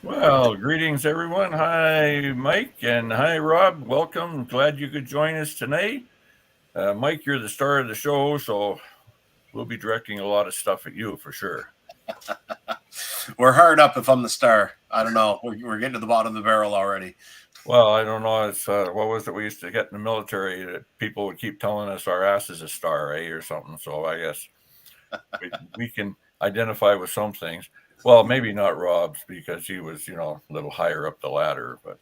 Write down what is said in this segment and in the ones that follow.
Well, greetings, everyone. Hi, Mike, and hi, Rob. Welcome. Glad you could join us tonight. Mike, you're the star of the show, so we'll be directing a lot of stuff at you for sure. We're hard up if I'm the star. I don't know. We're getting to the bottom of the barrel already. Well, I don't know. It's what was it we used to get in the military? That people would keep telling us our ass is a star, or something. So I guess we can identify with some things. Well, maybe not Rob's because he was, a little higher up the ladder, but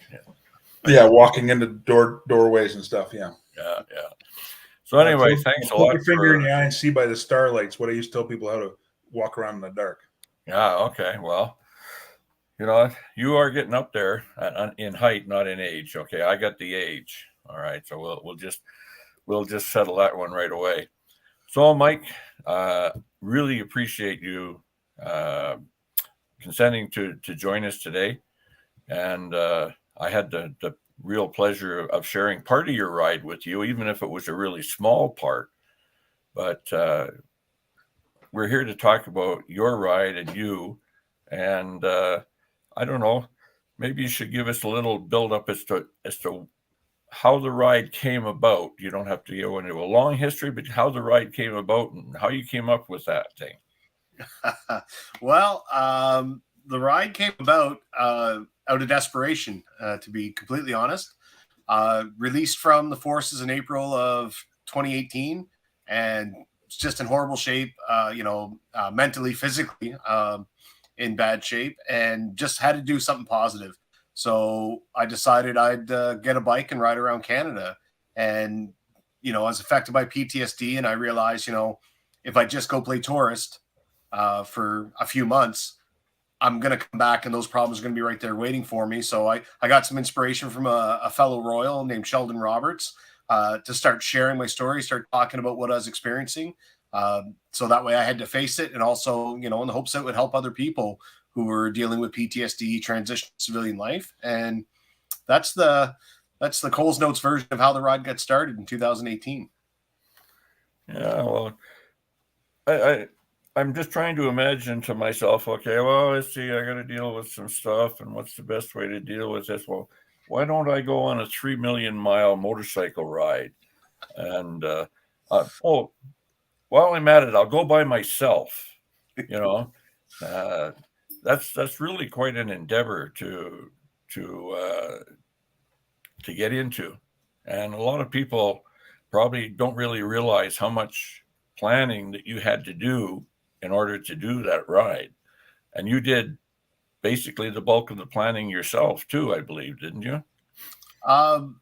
yeah, walking into doorways and stuff. Yeah. So anyway, thanks a lot. Put your finger in the eye and see by the starlights. What I used to tell people how to walk around in the dark. Yeah. Okay. Well, you are getting up there in height, not in age. Okay, I got the age. All right, so we'll just settle that one right away. So, Mike, really appreciate you consenting to join us today, and I had the real pleasure of sharing part of your ride with you, even if it was a really small part. But we're here to talk about your ride and you, and I don't know, maybe you should give us a little build up as to how the ride came about. You don't have to go into a long history, but how the ride came about and how you came up with that thing. Well, the ride came about out of desperation, to be completely honest. Released from the forces in April of 2018, and it's just in horrible shape, mentally, physically, in bad shape, and just had to do something positive. So I decided I'd get a bike and ride around Canada. And, I was affected by PTSD, and I realized, if I just go play tourist for a few months, I'm going to come back and those problems are going to be right there waiting for me. So I got some inspiration from a fellow Royal named Sheldon Roberts to start sharing my story, start talking about what I was experiencing. So that way I had to face it. And also, in the hopes that it would help other people who were dealing with PTSD, transition to civilian life. And that's the Coles Notes version of how the ride got started in 2018. Yeah, well, I'm just trying to imagine to myself, okay, well, let's see, I got to deal with some stuff, and what's the best way to deal with this? Well, why don't I go on a 3 million mile motorcycle ride? And while I'm at it, I'll go by myself. That's really quite an endeavor to get into, and a lot of people probably don't really realize how much planning that you had to do in order to do that ride. And you did basically the bulk of the planning yourself too, I believe, didn't you?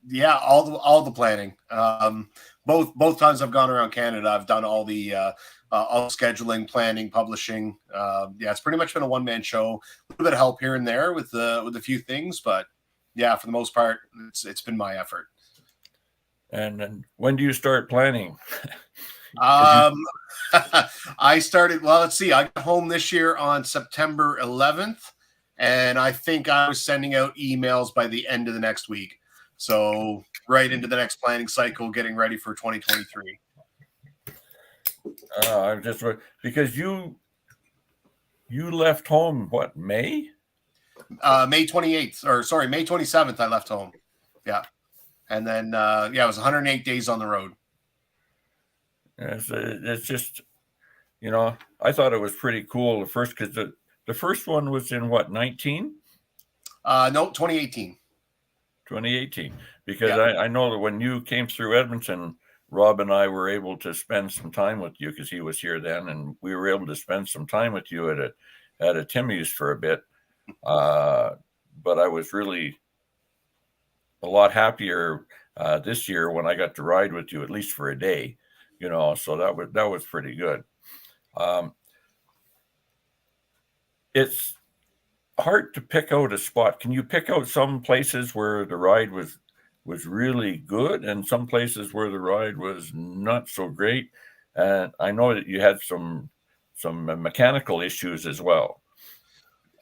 Yeah, all the planning. Both times I've gone around Canada, I've done all the all scheduling, planning, publishing. It's pretty much been a one-man show. A little bit of help here and there with a few things, but yeah, for the most part, it's been my effort. And then when do you start planning? I started, well, let's see, I got home this year on September 11th, and I think I was sending out emails by the end of the next week. So right into the next planning cycle, getting ready for 2023. I'm just because you left home, what, May? May 28th, or sorry, May 27th, I left home. Yeah. And then, it was 108 days on the road. It's just, I thought it was pretty cool at first because The first one was in what, 19? No, 2018. 2018. Because Yeah. I know that when you came through Edmonton, Rob and I were able to spend some time with you because he was here then, and we were able to spend some time with you at a Timmy's for a bit. But I was really a lot happier this year when I got to ride with you, at least for a day, so that was pretty good. It's hard to pick out a spot. Can you pick out some places where the ride was really good and some places where the ride was not so great? And I know that you had some mechanical issues as well.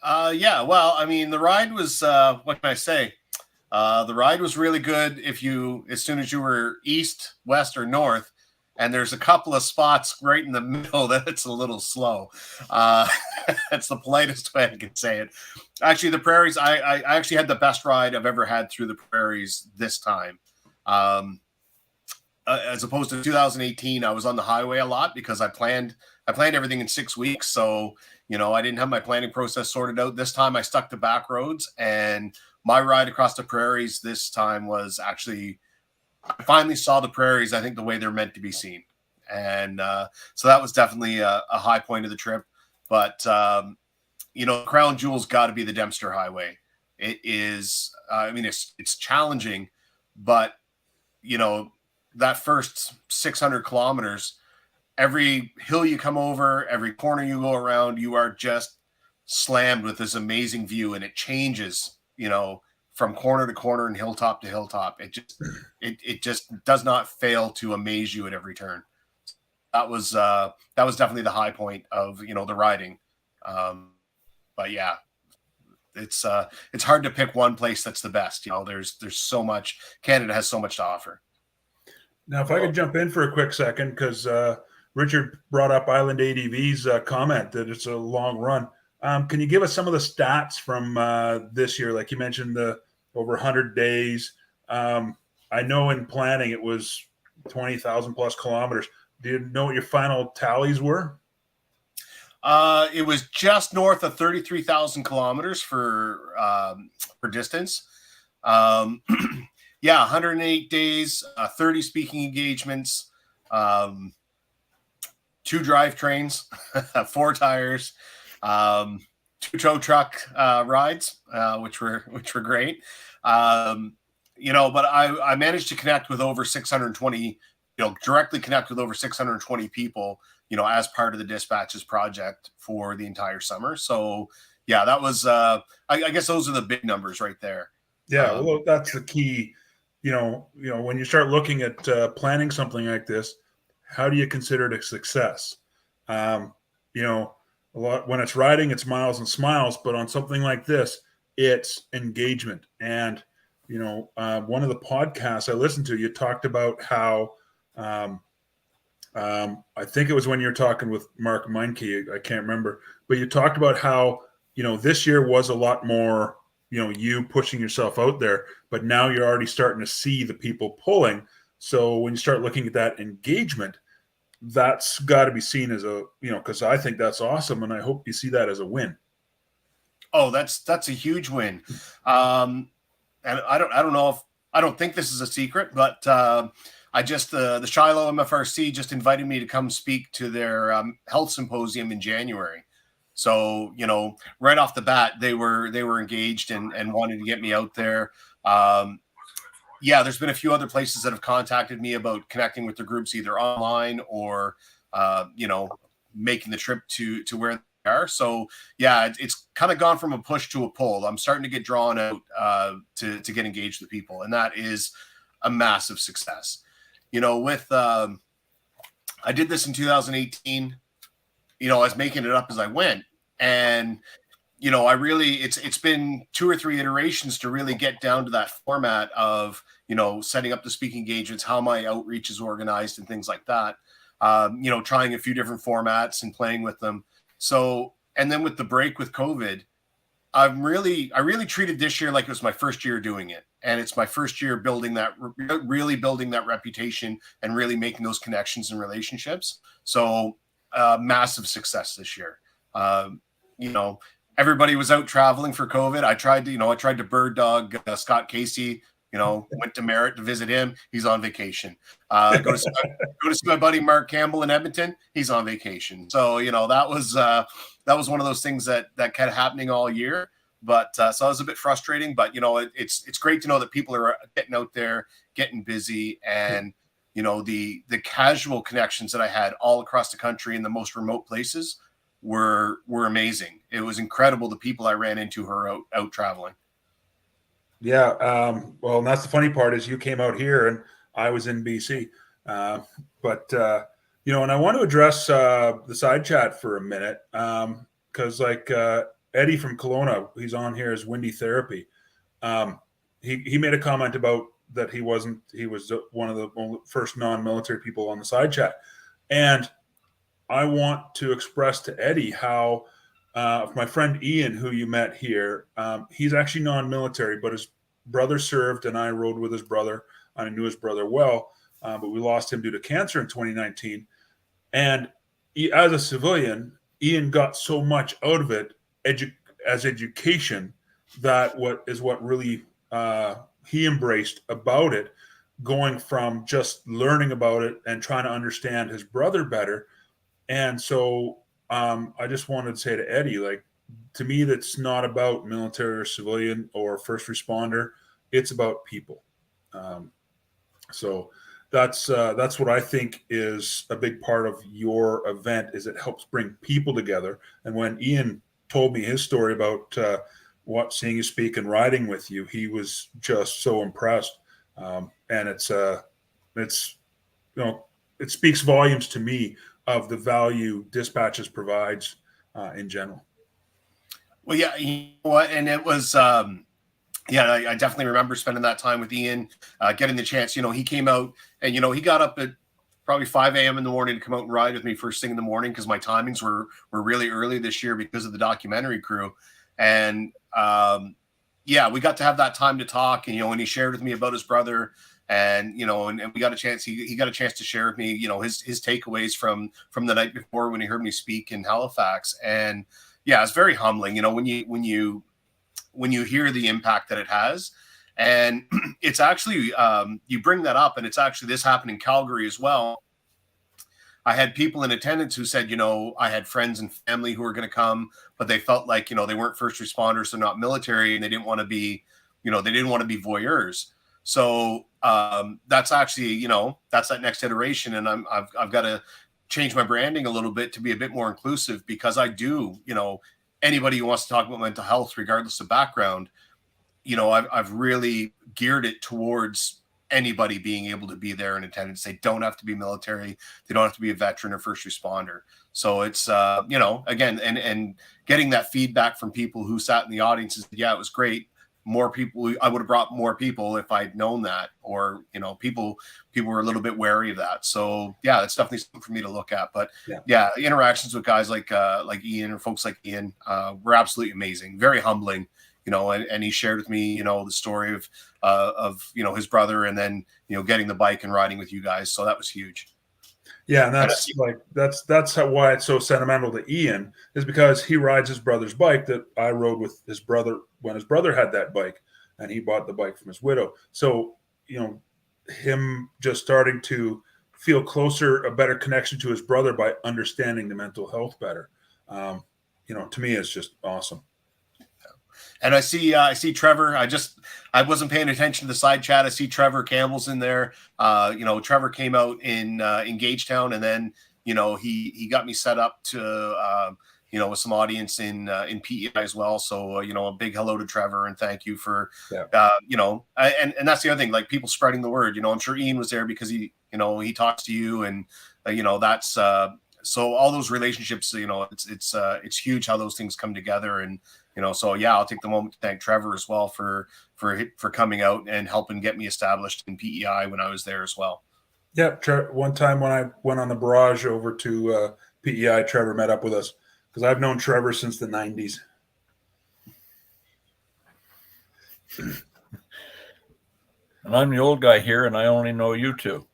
Yeah, well, I mean, the ride was, what can I say? The ride was really good as soon as you were east, west, or north. And there's a couple of spots right in the middle that it's a little slow. That's the politest way I can say it. Actually, the prairies, I actually had the best ride I've ever had through the prairies this time. As opposed to 2018, I was on the highway a lot because I planned everything in 6 weeks. So, I didn't have my planning process sorted out. This time I stuck to back roads, and my ride across the prairies this time was actually, I finally saw the prairies, I think, the way they're meant to be seen. And so that was definitely a high point of the trip. But, Crown Jewel's got to be the Dempster Highway. It is, it's challenging, but, that first 600 kilometers, every hill you come over, every corner you go around, you are just slammed with this amazing view, and it changes, from corner to corner and hilltop to hilltop. It just does not fail to amaze you at every turn. That was definitely the high point of, the riding. But yeah, it's hard to pick one place that's the best. There's so much. Canada has so much to offer. Now, if I could jump in for a quick second, because Richard brought up Island ADV's comment that it's a long run. Can you give us some of the stats from this year? Like you mentioned, the over 100 days. I know in planning it was 20,000 plus kilometers. Do you know what your final tallies were? It was just north of 33,000 kilometers for distance. Yeah, 108 days, 30 speaking engagements, 2 drivetrains, 4 tires, 2 tow truck rides, which were great. But I managed to connect with over 620, directly connect with over 620 people, as part of the Dispatches project for the entire summer. So yeah, that was, I guess those are the big numbers right there. Yeah, well, that's the key. When you start looking at planning something like this, how do you consider it a success? A lot when it's riding, it's miles and smiles, but on something like this, it's engagement. And one of the podcasts I listened to, you talked about how I think it was when you were talking with Mark Meinke, I can't remember, but you talked about how this year was a lot more you pushing yourself out there, but now you're already starting to see the people pulling. So when you start looking at that engagement, that's got to be seen as because I think that's awesome, and I hope you see that as a win. Oh, that's a huge win. And I don't think this is a secret, but I just the Shiloh MFRC just invited me to come speak to their health symposium in January. So, right off the bat, they were engaged and wanted to get me out there. Yeah, there's been a few other places that have contacted me about connecting with the groups either online or, making the trip to where they are. So yeah, it's kind of gone from a push to a pull. I'm starting to get drawn out to get engaged with people. And that is a massive success. I did this in 2018. I was making it up as I went, and it's been 2 or 3 iterations to really get down to that format of setting up the speaking engagements, how my outreach is organized, and things like that. Trying a few different formats and playing with them. So, and then with the break with COVID, I really treated this year like it was my first year doing it, and it's my first year building that reputation and really making those connections and relationships. So. Massive success this year. everybody was out traveling for COVID. I tried to bird dog Scott Casey. Went to Merritt to visit him. He's on vacation. Go to see my buddy Mark Campbell in Edmonton. He's on vacation. So that was one of those things that kept happening all year. But so it was a bit frustrating. But it's great to know that people are getting out there, getting busy, and the casual connections that I had all across the country in the most remote places were amazing. It was incredible the people I ran into who are out traveling. Yeah. Well, and that's the funny part is you came out here and I was in BC. And I want to address the side chat for a minute because Eddie from Kelowna, he's on here as Windy Therapy. He made a comment about that he was one of the first non-military people on the side chat. And I want to express to Eddie how my friend Ian, who you met here, he's actually non-military, but his brother served, and I rode with his brother. I knew his brother well, but we lost him due to cancer in 2019. And as a civilian, Ian got so much out of it as education that what really he embraced about it, going from just learning about it and trying to understand his brother better. And so I just wanted to say to Eddie, to me, that's not about military or civilian or first responder. It's about people. So that's what I think is a big part of your event is it helps bring people together. And when Ian told me his story about seeing you speak and riding with you, he was just so impressed. And it speaks volumes to me of the value Dispatches provides in general. Well, yeah, and it was, I definitely remember spending that time with Ian, getting the chance. He came out and he got up at probably 5 a.m. in the morning to come out and ride with me first thing in the morning because my timings were really early this year because of the documentary crew, and we got to have that time to talk. And when he shared with me about his brother. And we got a chance. He got a chance to share with me, his takeaways from the night before when he heard me speak in Halifax. And it's very humbling, when you hear the impact that it has. And it's actually you bring that up, and it's actually this happened in Calgary as well. I had people in attendance who said, I had friends and family who were going to come, but they felt like they weren't first responders, they're not military, and they didn't want to be, voyeurs. So that's actually, that's that next iteration. And I've got to change my branding a little bit to be a bit more inclusive because I do, anybody who wants to talk about mental health, regardless of background, I've really geared it towards anybody being able to be there in attendance. They don't have to be military. They don't have to be a veteran or first responder. So it's, again, and getting that feedback from people who sat in the audience is, it was great. More people, I would have brought more people if I'd known that, or people were a little bit wary of that. So it's definitely something for me to look at. But interactions with guys like Ian or folks like Ian were absolutely amazing, very humbling. And he shared with me the story of his brother, and then getting the bike and riding with you guys. So that was huge. Yeah, and that's why it's so sentimental to Ian is because he rides his brother's bike that I rode with his brother when his brother had that bike, and he bought the bike from his widow. So him just starting to feel closer, a better connection to his brother by understanding the mental health better. To me, it's just awesome. And I see Trevor. I wasn't paying attention to the side chat. I see Trevor Campbell's in there. Trevor came out in Gagetown, and then he got me set up to with some audience in PEI as well. So a big hello to Trevor and thank you for and that's the other thing, like people spreading the word. I'm sure Ian was there because he talks to you, and that's so all those relationships. It's huge how those things come together. And I'll take the moment to thank Trevor as well for coming out and helping get me established in PEI when I was there as well. Yeah, one time when I went on the barrage over to PEI, Trevor met up with us because I've known Trevor since the 90s. And I'm the old guy here, and I only know you two.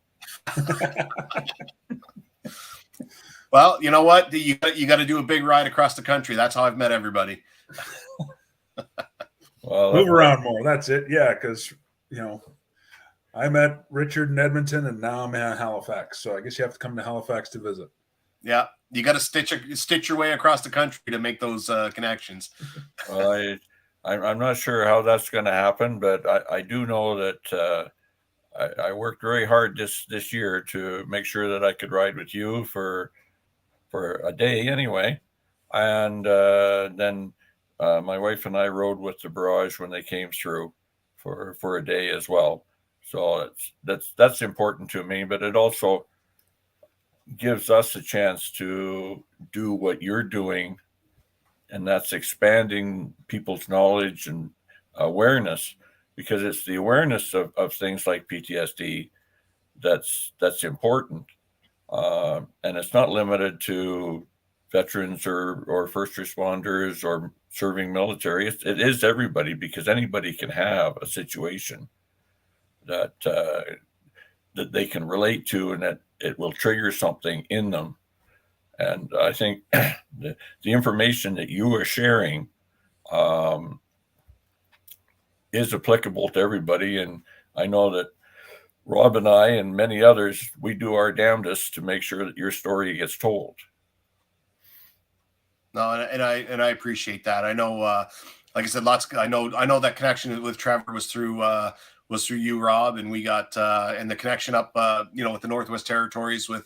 Well, you know what? You got to do a big ride across the country. That's how I've met everybody. Well, Move around more. That's it. Yeah, because I met Richard in Edmonton, and now I'm in Halifax. So I guess you have to come to Halifax to visit. Yeah, you got to stitch your way across the country to make those connections. Well, I'm not sure how that's going to happen, but I do know that I worked very hard this year to make sure that I could ride with you for a day anyway, and then my wife and I rode with the barrage when they came through for a day as well. So that's important to me, but it also gives us a chance to do what you're doing, and that's expanding people's knowledge and awareness, because it's the awareness of things like PTSD that's important. And it's not limited to veterans or first responders or serving military. It is everybody, because anybody can have a situation that that they can relate to, and that it will trigger something in them. And I think the information that you are sharing is applicable to everybody. And I know that Rob and I and many others, we do our damnedest to make sure that your story gets told. No, and I appreciate that. I know, like I said, I know that connection with Trevor was through you, Rob, and we got and the connection up, with the Northwest Territories with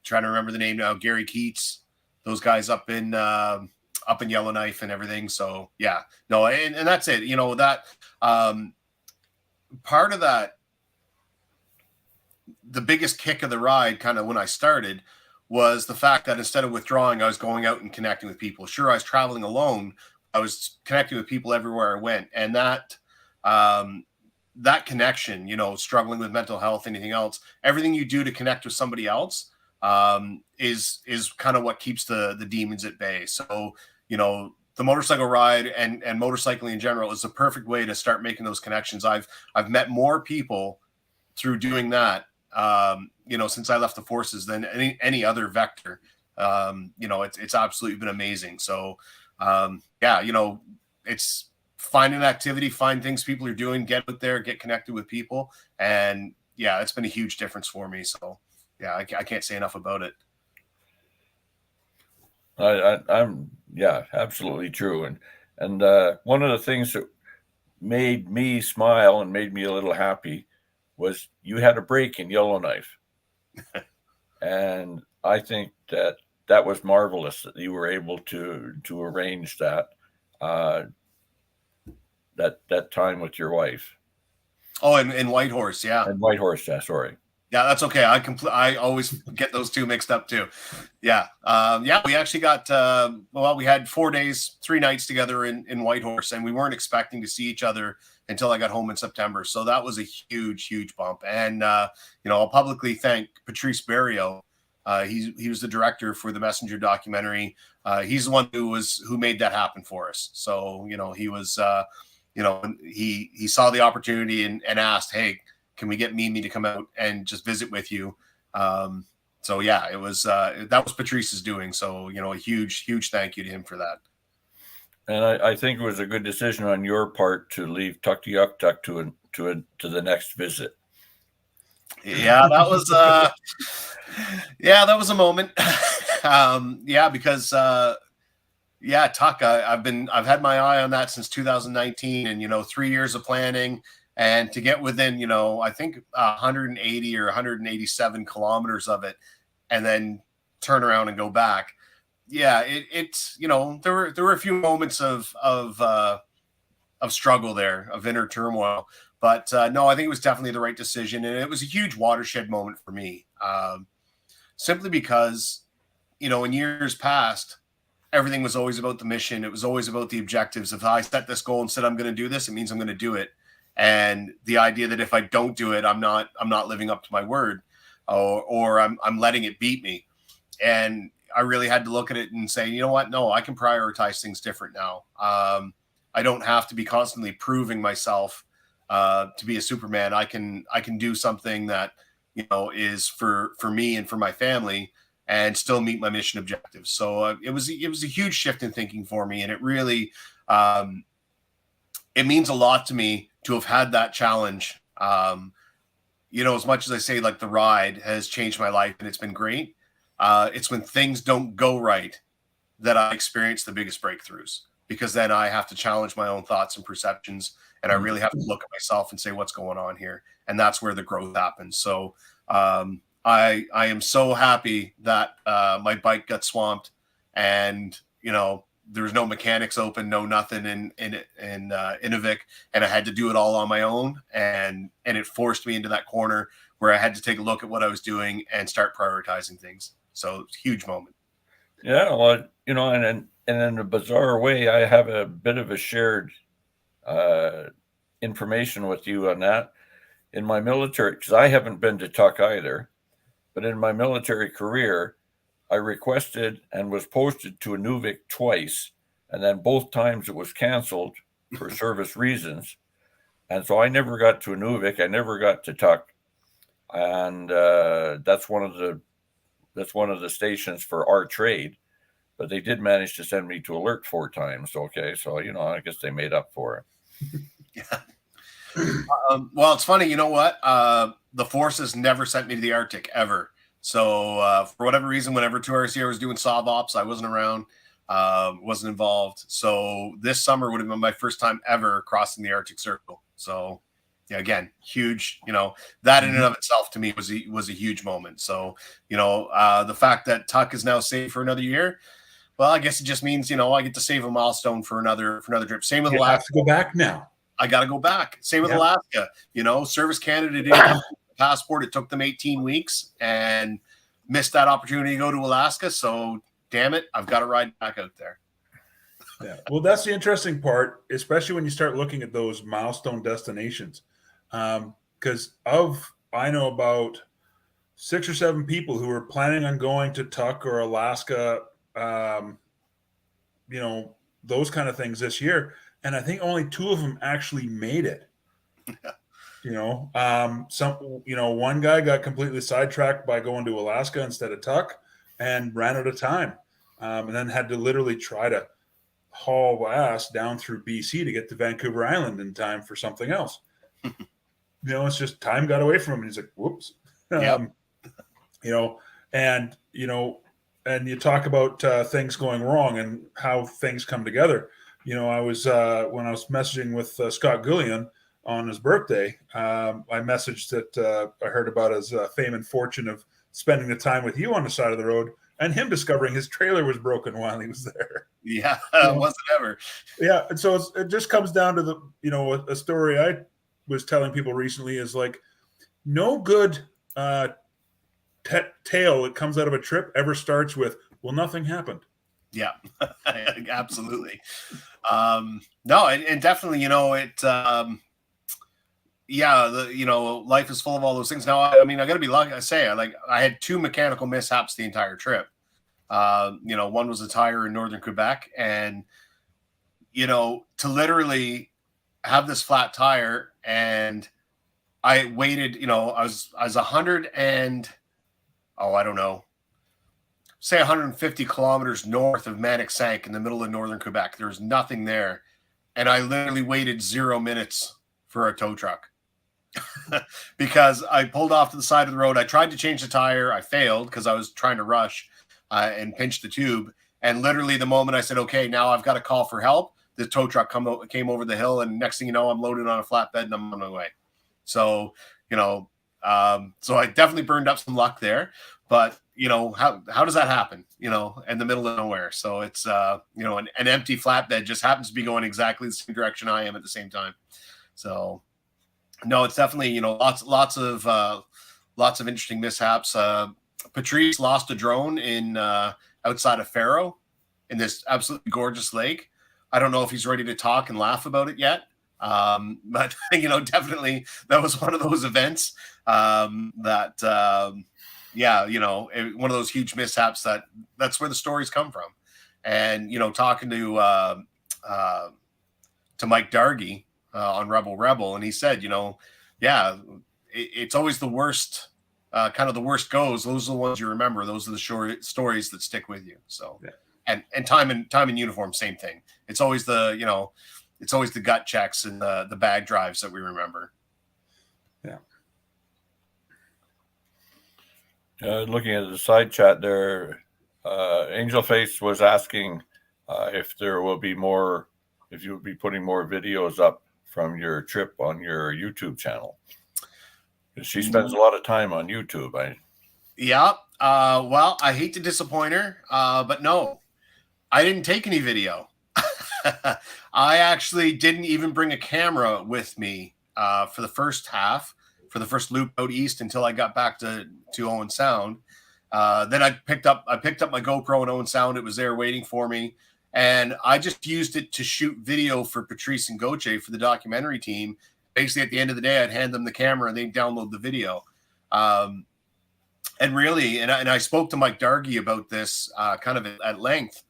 trying to remember the name now, Gary Keats, those guys up in Yellowknife and everything. So yeah, no, and that's it. That part of that, the biggest kick of the ride, kind of when I started, was the fact that instead of withdrawing, I was going out and connecting with people. Sure, I was traveling alone. I was connecting with people everywhere I went, and that connection, struggling with mental health, anything else, everything you do to connect with somebody else is kind of what keeps the demons at bay. So, the motorcycle ride and motorcycling in general is the perfect way to start making those connections. I've met more people through doing that, since I left the forces than any other vector. It's absolutely been amazing. So, it's find an activity, find things people are doing, get out there, get connected with people. And yeah, it's been a huge difference for me. So yeah, I can't say enough about it. I'm absolutely true. And one of the things that made me smile and made me a little happy was you had a break in Yellowknife. And I think that was marvelous that you were able to arrange that that time with your wife. Oh, and Whitehorse, yeah. And Whitehorse, yeah, sorry. Yeah, that's okay. I always get those two mixed up too. Yeah. We actually got, we had 4 days, 3 nights together in Whitehorse, and we weren't expecting to see each other until I got home in September. So that was a huge, huge bump. And, I'll publicly thank Patrice Barrio. He was the director for the Messenger documentary. He's the one who made that happen for us. So, he was, he saw the opportunity and asked, hey, can we get Mimi to come out and just visit with you? So yeah, it was that was Patrice's doing. So a huge, huge thank you to him for that. And I think it was a good decision on your part to leave Tuktoyaktuk to the next visit. Yeah, that was that was a moment. Because Tuck, I've had my eye on that since 2019, and 3 years of planning. And to get within, I think 180 or 187 kilometers of it, and then turn around and go back. Yeah, it's there were a few moments of struggle there, of inner turmoil, but no, I think it was definitely the right decision, and it was a huge watershed moment for me, simply because in years past, everything was always about the mission. It was always about the objectives. If I set this goal and said I'm going to do this, it means I'm going to do it. And the idea that if I don't do it, I'm not living up to my word, or I'm letting it beat me. And I really had to look at it and say, you know what? No, I can prioritize things different now. I don't have to be constantly proving myself to be a Superman. I can do something that is for me and for my family, and still meet my mission objectives. So it was a huge shift in thinking for me, and it really it means a lot to me to have had that challenge. As much as I say, like, the ride has changed my life and it's been great, it's when things don't go right that I experience the biggest breakthroughs, because then I have to challenge my own thoughts and perceptions, and I really have to look at myself and say, what's going on here? And that's where the growth happens. So I am so happy that my bike got swamped, and there was no mechanics open, no nothing in Inuvik, and I had to do it all on my own, and it forced me into that corner where I had to take a look at what I was doing and start prioritizing things. So it's a huge moment. Yeah, well, and in a bizarre way, I have a bit of a shared information with you on that. In my military, because I haven't been to Tuck either, but in my military career, I requested and was posted to Inuvik twice, and then both times it was canceled for service reasons. And so I never got to Inuvik. I never got to Tuck, and that's one of the stations for our trade. But they did manage to send me to Alert 4 times. Okay, so I guess they made up for it. Yeah. Well, it's funny. You know what? The forces never sent me to the Arctic ever. So for whatever reason, whenever 2RCR was doing SOB ops, I wasn't around, wasn't involved. So this summer would have been my first time ever crossing the Arctic Circle. So yeah, again, huge. That in and of itself to me was a huge moment. So the fact that Tuck is now safe for another year. Well, I guess it just means, I get to save a milestone for another trip. Same with Alaska. Have to go back now. I got to go back. Same with Alaska. Service Canada didn't have a passport. It took them 18 weeks and missed that opportunity to go to Alaska. So, damn it, I've got to ride back out there. Yeah. Well, that's the interesting part, especially when you start looking at those milestone destinations. Because I know about 6 or 7 people who were planning on going to Tuck or Alaska, those kind of things this year. And I think only 2 of them actually made it. One guy got completely sidetracked by going to Alaska instead of Tuck and ran out of time. And then had to literally try to haul ass down through BC to get to Vancouver Island in time for something else. It's just time got away from him. And he's like, whoops. And you talk about things going wrong and how things come together. I was when I was messaging with Scott Gullion on his birthday, I messaged that I heard about his fame and fortune of spending the time with you on the side of the road, and him discovering his trailer was broken while he was there. Yeah, it wasn't ever. Yeah, and so it just comes down to the a story I was telling people recently is like, no good tale that comes out of a trip ever starts with, well, nothing happened. Yeah, absolutely. No, and definitely, it. Life is full of all those things. Now, I got to be lucky. I had 2 mechanical mishaps the entire trip. One was a tire in northern Quebec, and to literally have this flat tire, and I waited. I was 100 and I don't know, say 150 kilometers north of Manic-Sank in the middle of northern Quebec. There was nothing there. And I literally waited 0 minutes for a tow truck because I pulled off to the side of the road. I tried to change the tire. I failed because I was trying to rush and pinch the tube. And literally the moment I said, okay, now I've got to call for help, the tow truck came over the hill. And next thing you know, I'm loaded on a flatbed and I'm on my way. So, so I definitely burned up some luck there. But how does that happen? In the middle of nowhere. So it's an empty flatbed just happens to be going exactly the same direction I am at the same time. So no, it's definitely lots of interesting mishaps. Patrice lost a drone in outside of Faro in this absolutely gorgeous lake. I don't know if he's ready to talk and laugh about it yet. But definitely that was one of those events that. One of those huge mishaps that's where the stories come from. And, talking to Mike Dargy on Rebel, and he said, it's always the worst kind of the worst goes, those are the ones you remember. Those are the short stories that stick with you. So, yeah. And time in uniform, same thing. It's always it's always the gut checks and the bag drives that we remember. Yeah. Looking at the side chat there, Angel Face was asking if there will be more, if you would be putting more videos up from your trip on your YouTube channel. She spends a lot of time on YouTube. Yeah. Well, I hate to disappoint her, but no, I didn't take any video. I actually didn't even bring a camera with me for the first half, for the first loop out east until I got back to Owen Sound. Then I picked up my GoPro in Owen Sound. It was there waiting for me, and I just used it to shoot video for Patrice and Goche for the documentary team. Basically, at the end of the day, I'd hand them the camera and they'd download the video. And really, and I spoke to Mike Dargy about this kind of at length.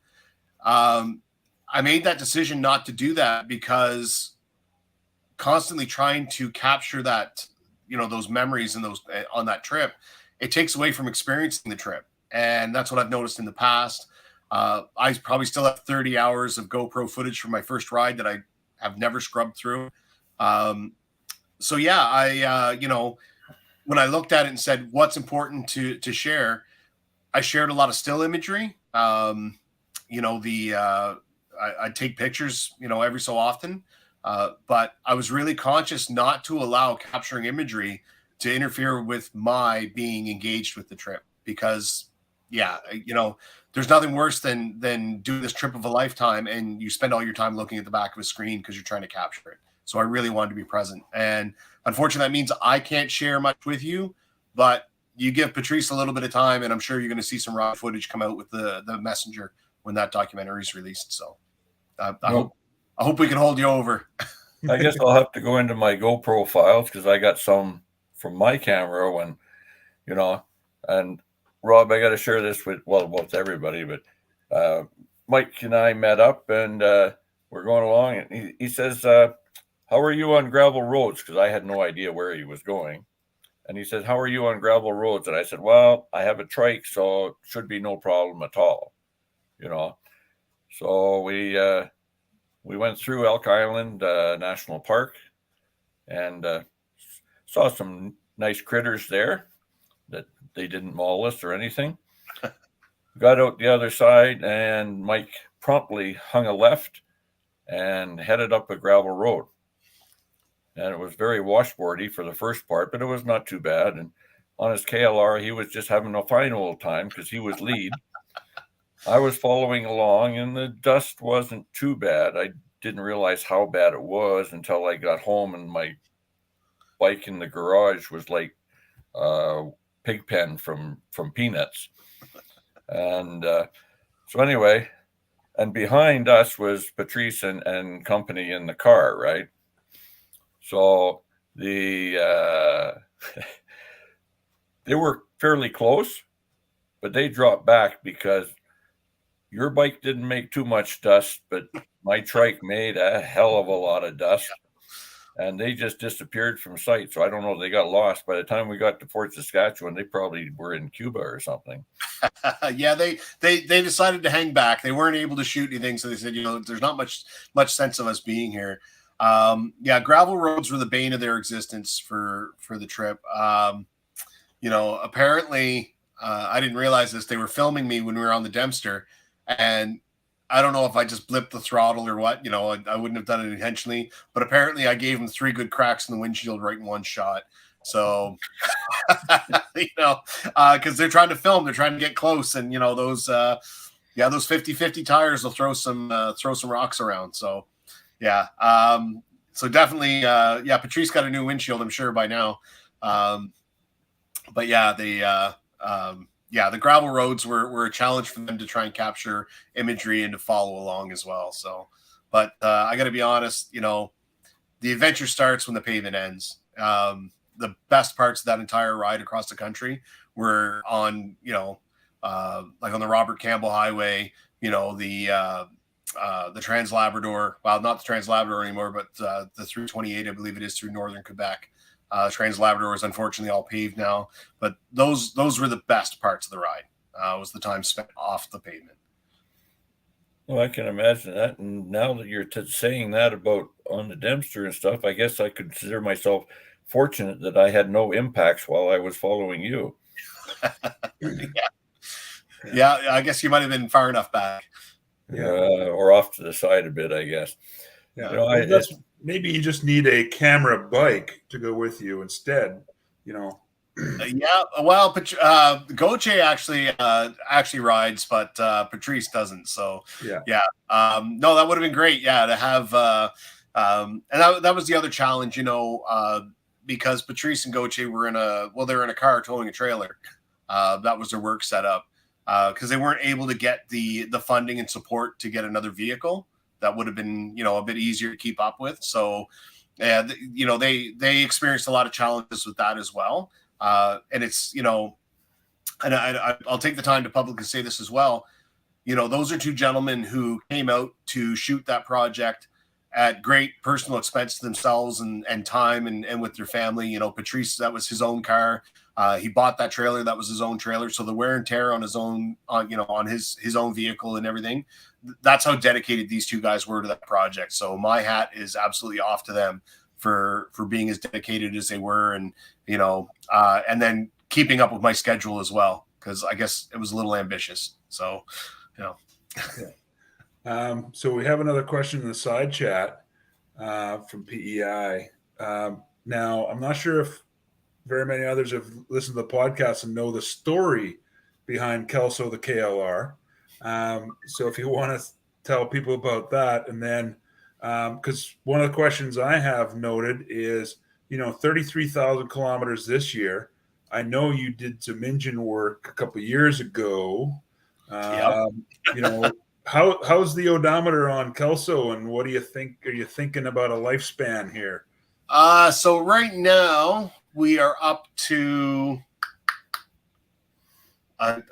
I made that decision not to do that because constantly trying to capture that, those memories and those on that trip, it takes away from experiencing the trip. And that's what I've noticed in the past. I probably still have 30 hours of GoPro footage from my first ride that I have never scrubbed through. So yeah, I, when I looked at it and said, what's important to share, I shared a lot of still imagery. I take pictures, every so often. But I was really conscious not to allow capturing imagery to interfere with my being engaged with the trip, because there's nothing worse than doing this trip of a lifetime and you spend all your time looking at the back of a screen because you're trying to capture it. So I really wanted to be present. And unfortunately, that means I can't share much with you, but you give Patrice a little bit of time and I'm sure you're going to see some raw footage come out with the messenger when that documentary is released. So I hope we can hold you over. I guess I'll have to go into my GoPro files because I got some from my camera when, and Rob, I got to share this with everybody, but Mike and I met up and we're going along and he says, how are you on gravel roads? Because I had no idea where he was going. And he said, how are you on gravel roads? And I said, well, I have a trike, so it should be no problem at all, So we went through Elk Island National Park and saw some nice critters there that they didn't maul us or anything. Got out the other side and Mike promptly hung a left and headed up a gravel road. And it was very washboardy for the first part, but it was not too bad. And on his KLR, he was just having a fine old time because he was lead. I was following along and the dust wasn't too bad. I didn't realize how bad it was until I got home and my bike in the garage was like pig pen from Peanuts. And so anyway, and behind us was Patrice and company in the car, right? So they were fairly close, but they dropped back because your bike didn't make too much dust, but my trike made a hell of a lot of dust. And they just disappeared from sight. So I don't know if they got lost. By the time we got to Fort Saskatchewan, they probably were in Cuba or something. Yeah, they decided to hang back. They weren't able to shoot anything. So they said, there's not much sense of us being here. Gravel roads were the bane of their existence for the trip. Apparently, I didn't realize this. They were filming me when we were on the Dempster. And I don't know if I just blipped the throttle or what, I wouldn't have done it intentionally, but apparently I gave them 3 good cracks in the windshield right in one shot. So, because they're trying to film, they're trying to get close, and those 50-50 tires will throw some rocks around. So, yeah. So definitely, Patrice got a new windshield, I'm sure by now. But yeah, the gravel roads were a challenge for them to try and capture imagery and to follow along as well. So, but I got to be honest, the adventure starts when the pavement ends. The best parts of that entire ride across the country were on, like on the Robert Campbell Highway, the Trans-Labrador, well, not the Trans-Labrador anymore, but the 328, I believe it is, through northern Quebec. Trans Labrador is unfortunately all paved now, but those were the best parts of the ride. Was the time spent off the pavement. Well, I can imagine that. And now that you're saying that about on the Dempster and stuff, I guess I consider myself fortunate that I had no impacts while I was following you. Yeah, I guess you might have been far enough back. Or off to the side a bit, I guess. Yeah, You know, maybe you just need a camera bike to go with you instead. You know. Yeah, well, Goche actually rides, but Patrice doesn't. So yeah. No, that would have been great. Yeah, to have and that was the other challenge, because Patrice and Goche were they're in a car towing a trailer. That was their work setup because they weren't able to get the funding and support to get another vehicle. That would have been a bit easier to keep up with. So yeah, they experienced a lot of challenges with that as well. And it's, and I'll take the time to publicly say this as well. Those are two gentlemen who came out to shoot that project at great personal expense to themselves and time and with their family. Patrice, that was his own car. He bought that trailer. That was his own trailer. So the wear and tear on his own, on his own vehicle and everything, that's how dedicated these two guys were to that project. So my hat is absolutely off to them for being as dedicated as they were. And, and then keeping up with my schedule as well, because I guess it was a little ambitious. So, So we have another question in the side chat from PEI. Now, I'm not sure if very many others have listened to the podcast and know the story behind Kelso the KLR. So if you want to tell people about that, and then because one of the questions I have noted is, 33,000 kilometers this year. I know you did some engine work a couple of years ago. How's the odometer on Kelso, and what do you think? Are you thinking about a lifespan here? So right now we are up to, I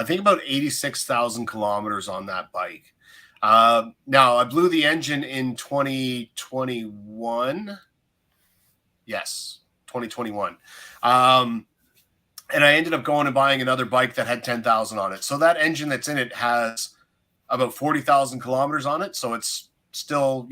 think about 86,000 kilometers on that bike. Now I blew the engine in 2021. Yes, 2021. And I ended up going and buying another bike that had 10,000 on it. So that engine that's in it has about 40,000 kilometers on it. So it's still,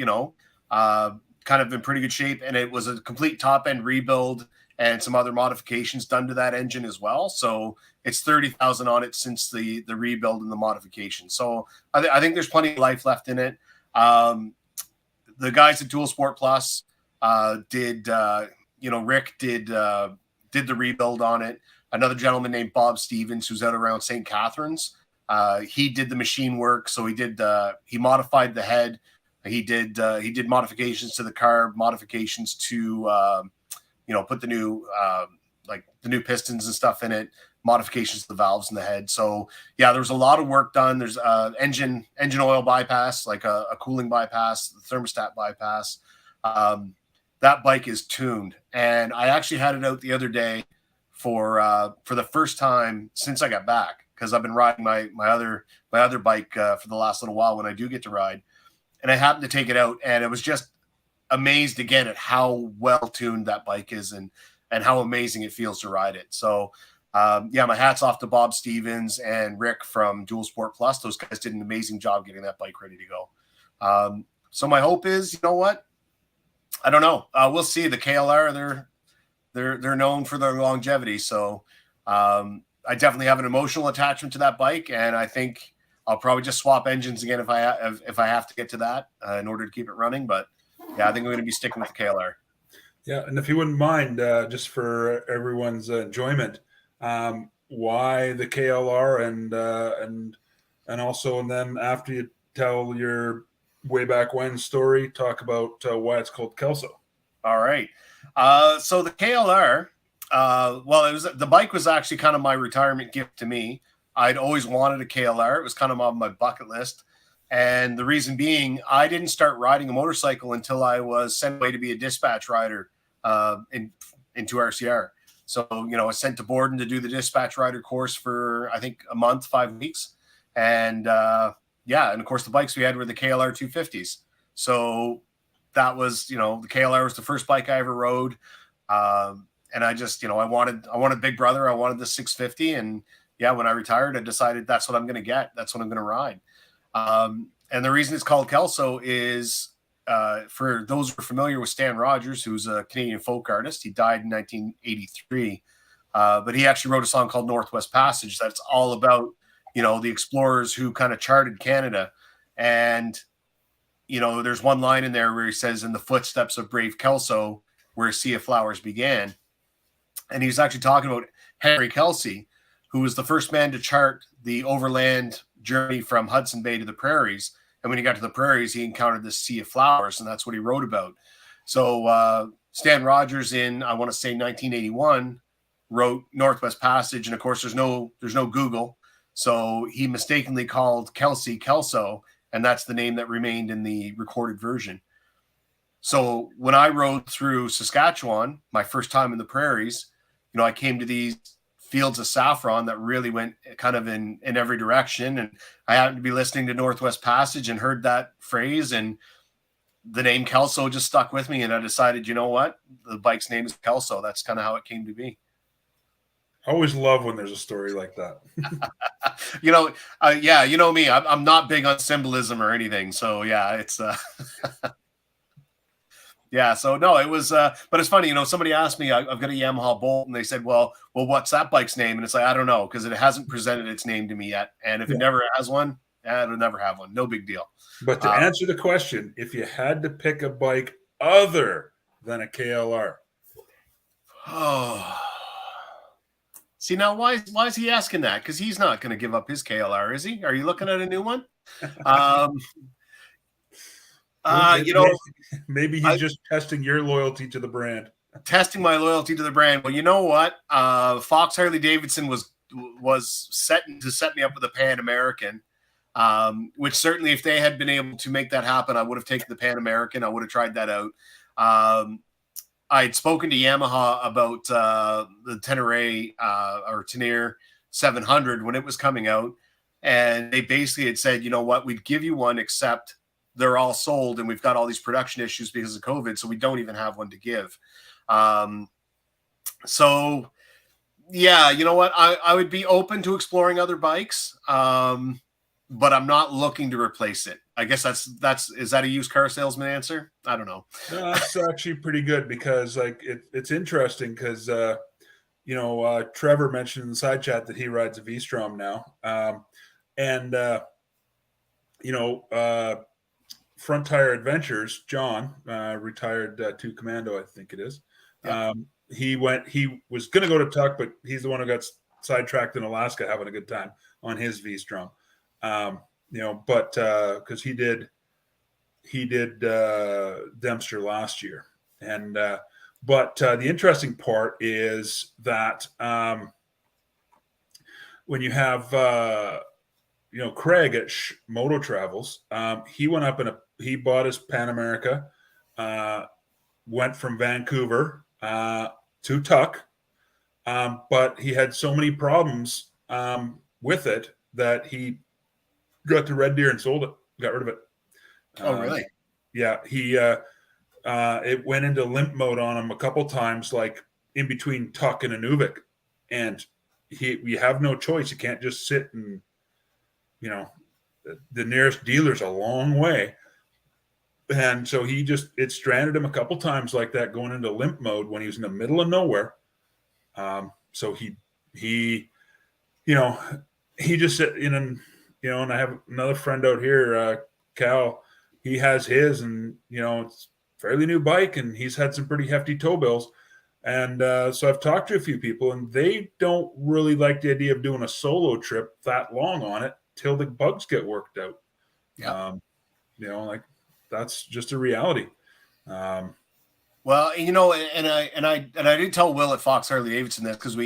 kind of in pretty good shape. And it was a complete top end rebuild and some other modifications done to that engine as well. So it's 30,000 on it since the rebuild and the modification. So I think there's plenty of life left in it. The guys at Dual Sport Plus Rick did the rebuild on it. Another gentleman named Bob Stevens, who's out around St. Catharines, he did the machine work. So he modified the head. He did modifications to the car, modifications to put the new pistons and stuff in it, modifications to the valves in the head. So yeah, there was a lot of work done. There's engine oil bypass, like a cooling bypass, the thermostat bypass. That bike is tuned, and I actually had it out the other day for the first time since I got back, because I've been riding my other bike for the last little while when I do get to ride, and I happened to take it out, and it was just amazed again at how well tuned that bike is and how amazing it feels to ride it. So my hat's off to Bob Stevens and Rick from Dual Sport Plus. Those guys did an amazing job getting that bike ready to go. So my hope is, I don't know. We'll see. The KLR, they're known for their longevity. So I definitely have an emotional attachment to that bike, and I think I'll probably just swap engines again if I have to get to that in order to keep it running. But yeah, I think I'm going to be sticking with the KLR. Yeah, and if you wouldn't mind, just for everyone's enjoyment, why the KLR, and also, and then after you tell your way back when story, talk about why it's called Kelso. All right. So the KLR, the bike was actually kind of my retirement gift to me. I'd always wanted a KLR. It was kind of on my bucket list. And the reason being, I didn't start riding a motorcycle until I was sent away to be a dispatch rider into RCR. So, I was sent to Borden to do the dispatch rider course for, I think, a month, 5 weeks. And and of course the bikes we had were the KLR 250s. So that was, the KLR was the first bike I ever rode. And I just, I wanted Big Brother. I wanted the 650. And yeah, when I retired, I decided that's what I'm going to get. That's what I'm going to ride. And the reason it's called Kelso is, for those who are familiar with Stan Rogers, who's a Canadian folk artist. He died in 1983. But he actually wrote a song called Northwest Passage that's all about, the explorers who kind of charted Canada. And, there's one line in there where he says, "In the footsteps of brave Kelso, where a sea of flowers began." And he's actually talking about Henry Kelsey, who was the first man to chart the overland journey from Hudson Bay to the prairies. And when he got to the prairies, he encountered this sea of flowers, and that's what he wrote about. So Stan Rogers in, I want to say 1981, wrote Northwest Passage. And of course, there's no Google. So he mistakenly called Kelsey Kelso, and that's the name that remained in the recorded version. So when I rode through Saskatchewan, my first time in the prairies, I came to these fields of saffron that really went kind of in every direction. And I happened to be listening to Northwest Passage and heard that phrase, and the name Kelso just stuck with me. And I decided, you know what? The bike's name is Kelso. That's kind of how it came to be. I always love when there's a story like that. Yeah, you know me, I'm not big on symbolism or anything. So yeah, it's yeah. So no, it was, but it's funny, somebody asked me, I've got a Yamaha Bolt, and they said, well, what's that bike's name? And it's like, I don't know, because it hasn't presented its name to me yet. And if it never has one, it'll never have one. No big deal. But to answer the question, if you had to pick a bike other than a KLR. Oh, see, now why is he asking that? Because he's not going to give up his KLR, is he? Are you looking at a new one? Maybe he's just testing your loyalty to the brand. Testing my loyalty to the brand. Well, you know what? Fox Harley Davidson was set to set me up with a Pan American, which certainly, if they had been able to make that happen, I would have taken the Pan American. I would have tried that out. I had spoken to Yamaha about the Tenere 700 when it was coming out, and they basically had said, you know what, we'd give you one, except they're all sold, and we've got all these production issues because of COVID, so we don't even have one to give. So, yeah, you know what, I would be open to exploring other bikes, but I'm not looking to replace it. I guess is that a used car salesman answer? I don't know. No, that's actually pretty good, because it's interesting because Trevor mentioned in the side chat that he rides a V-Strom now, and Front Tire Adventures, John, retired 2 Commando, I think it is. Yeah. He was going to go to Tuck, but he's the one who got sidetracked in Alaska having a good time on his V-Strom. But because he did Dempster last year, and but the interesting part is that when you have Craig at Moto Travels, he went up he bought his Pan America, went from Vancouver to Tuck, but he had so many problems with it that he got to Red Deer and sold it, got rid of it. Oh, really? Yeah, he it went into limp mode on him a couple times, like in between Tuck and Inuvik, and we have no choice. You can't just sit and, the nearest dealer's a long way, and so it stranded him a couple times like that, going into limp mode when he was in the middle of nowhere. So he just sit in and. And I have another friend out here, Cal. He has his, and it's a fairly new bike, and he's had some pretty hefty tow bills. And so I've talked to a few people, and they don't really like the idea of doing a solo trip that long on it till the bugs get worked out. Yeah. That's just a reality. Well, and I did tell Will at Fox Harley Davidson this, because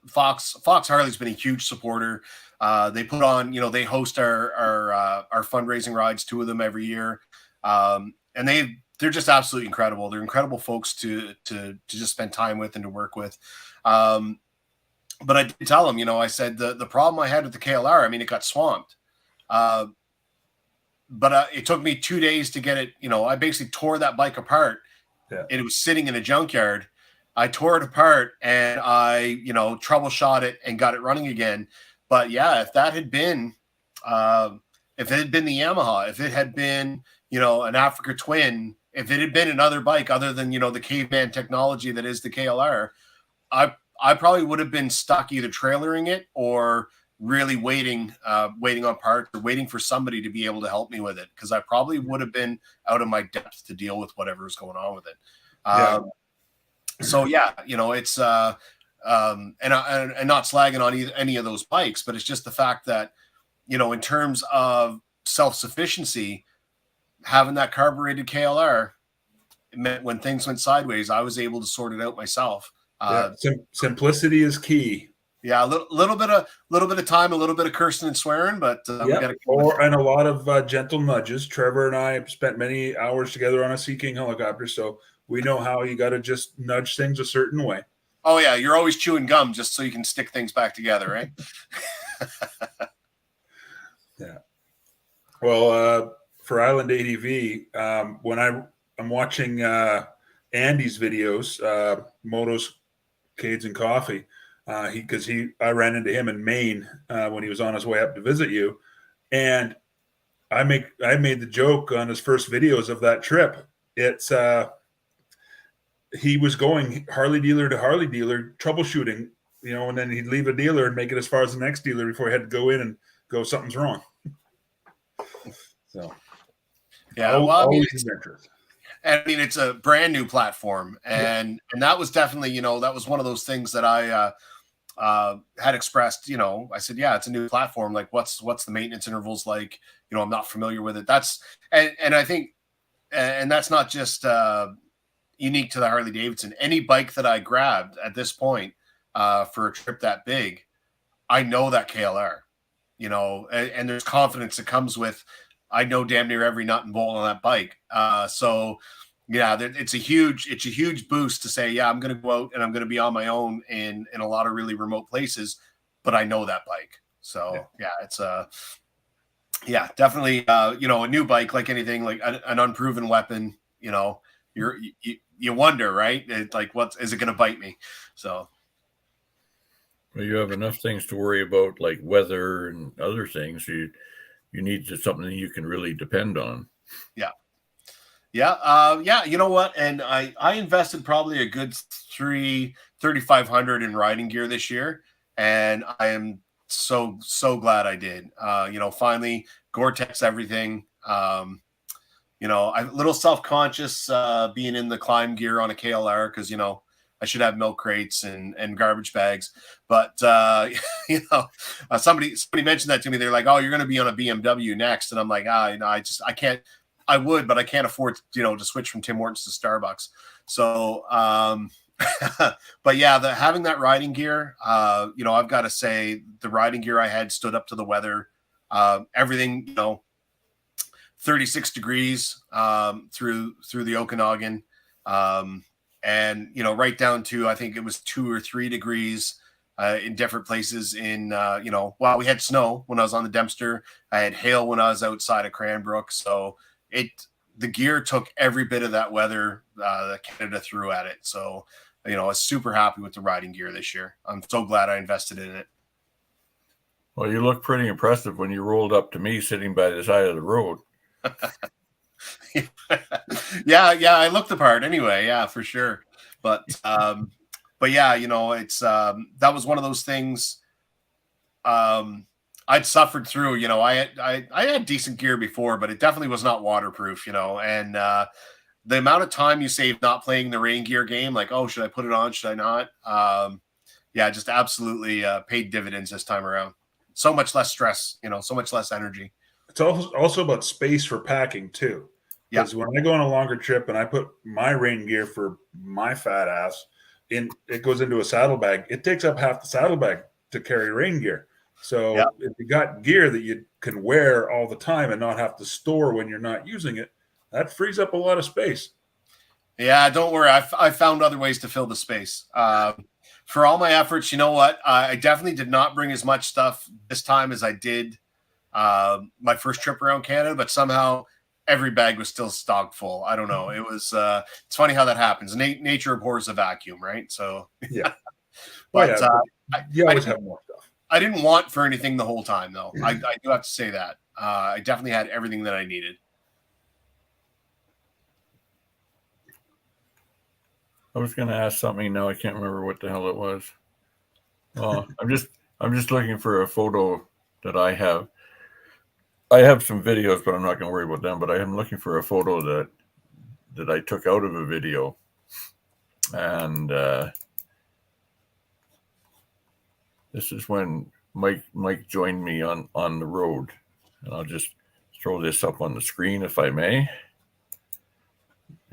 Fox Harley's been a huge supporter. They put on, they host our fundraising rides, 2 of them every year, and they're just absolutely incredible. They're incredible folks to just spend time with and to work with. But I did tell them, I said the problem I had with the KLR, it got swamped. But it took me 2 days to get it. I basically tore that bike apart. Yeah. And it was sitting in a junkyard. I tore it apart and I, troubleshot it and got it running again. But yeah, if that had been, if it had been the Yamaha, if it had been, an Africa Twin, if it had been another bike other than, the caveman technology that is the KLR, I probably would have been stuck either trailering it or really waiting on parts or waiting for somebody to be able to help me with it, because I probably would have been out of my depth to deal with whatever was going on with it. So yeah, it's and not slagging on any of those bikes, but it's just the fact that, in terms of self-sufficiency, having that carbureted KLR, it meant when things went sideways, I was able to sort it out myself. Simplicity is key. Yeah, a little bit of time, a little bit of cursing and swearing, but we got to. And a lot of gentle nudges. Trevor and I have spent many hours together on a Sea King helicopter, so we know how you got to just nudge things a certain way. Oh yeah, you're always chewing gum just so you can stick things back together, right? Yeah. Well, for Island ADV, when I'm watching Andy's videos, Motos, Cades, and Coffee, I ran into him in Maine when he was on his way up to visit you, and I made the joke on his first videos of that trip. It's he was going Harley dealer to Harley dealer troubleshooting, and then he'd leave a dealer and make it as far as the next dealer before he had to go in and go, something's wrong. So yeah, it's a brand new platform, and that was definitely, that was one of those things that I had expressed. I said, yeah, it's a new platform. Like, what's the maintenance intervals like? I'm not familiar with it. That's and I think, and that's not just unique to the Harley Davidson. Any bike that I grabbed at this point for a trip that big, I know that KLR, and there's confidence that comes with, I know damn near every nut and bolt on that bike. So yeah, it's a huge boost to say, yeah, I'm going to go out and I'm going to be on my own in a lot of really remote places, but I know that bike. So yeah, it's definitely, a new bike, like anything, like an unproven weapon, you wonder, right? It's like, what is it going to bite me? So. Well, you have enough things to worry about, like weather and other things. You need something you can really depend on. Yeah. Yeah. You know what? And I invested probably a good $3,500 in riding gear this year. And I am so glad I did. Finally Gore-Tex everything. I'm a little self-conscious being in the climb gear on a KLR, because, I should have milk crates and garbage bags. But, somebody mentioned that to me. They're like, oh, you're going to be on a BMW next. And I'm like, I can't. I would, but I can't afford, to switch from Tim Hortons to Starbucks. So, but yeah, having that riding gear, I've got to say the riding gear I had stood up to the weather. Everything, 36 degrees through the Okanagan. And, right down to, I think it was 2 or 3 degrees in different places in, we had snow when I was on the Dempster. I had hail when I was outside of Cranbrook. So the gear took every bit of that weather that Canada threw at it. So, I was super happy with the riding gear this year. I'm so glad I invested in it. Well, you look pretty impressive when you rolled up to me sitting by the side of the road. Yeah, I looked the part anyway. Yeah, for sure. But yeah, it's that was one of those things I'd suffered through. I had decent gear before, but it definitely was not waterproof. And the amount of time you save not playing the rain gear game, like, oh, should I put it on? Should I not? Just absolutely paid dividends this time around. So much less stress, so much less energy. It's also about space for packing too. Because when I go on a longer trip and I put my rain gear for my fat ass in, it goes into a saddlebag. It takes up half the saddlebag to carry rain gear. So if you got gear that you can wear all the time and not have to store when you're not using it, that frees up a lot of space. Yeah, don't worry. I found other ways to fill the space. For all my efforts, you know what? I definitely did not bring as much stuff this time as I did my first trip around Canada, but somehow every bag was still stocked full. I don't know. It was it's funny how that happens. Nature abhors a vacuum, right? So Yeah. but you always have more stuff. I didn't want for anything the whole time, though. I do have to say that. I definitely had everything that I needed. I was going to ask something now. I can't remember what the hell it was. I'm just looking for a photo that I have. I have some videos, but I'm not going to worry about them. But I am looking for a photo that I took out of a video, and this is when Mike joined me on the road, and I'll just throw this up on the screen if I may.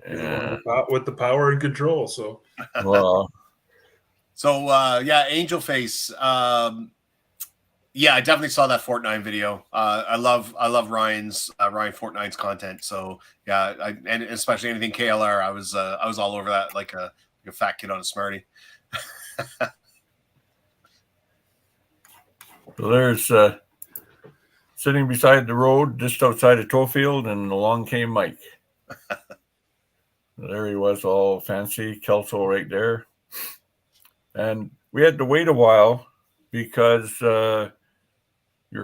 And with the power and control, so well, so yeah, Angel Face. Yeah, I definitely saw that Fortnite video. I love Ryan Fortnite's content. So yeah, and especially anything KLR, I was all over that like a fat kid on a Smartie. So there's sitting beside the road just outside of Tofield, and along came Mike. There he was, all fancy, Kelso right there. And we had to wait a while because your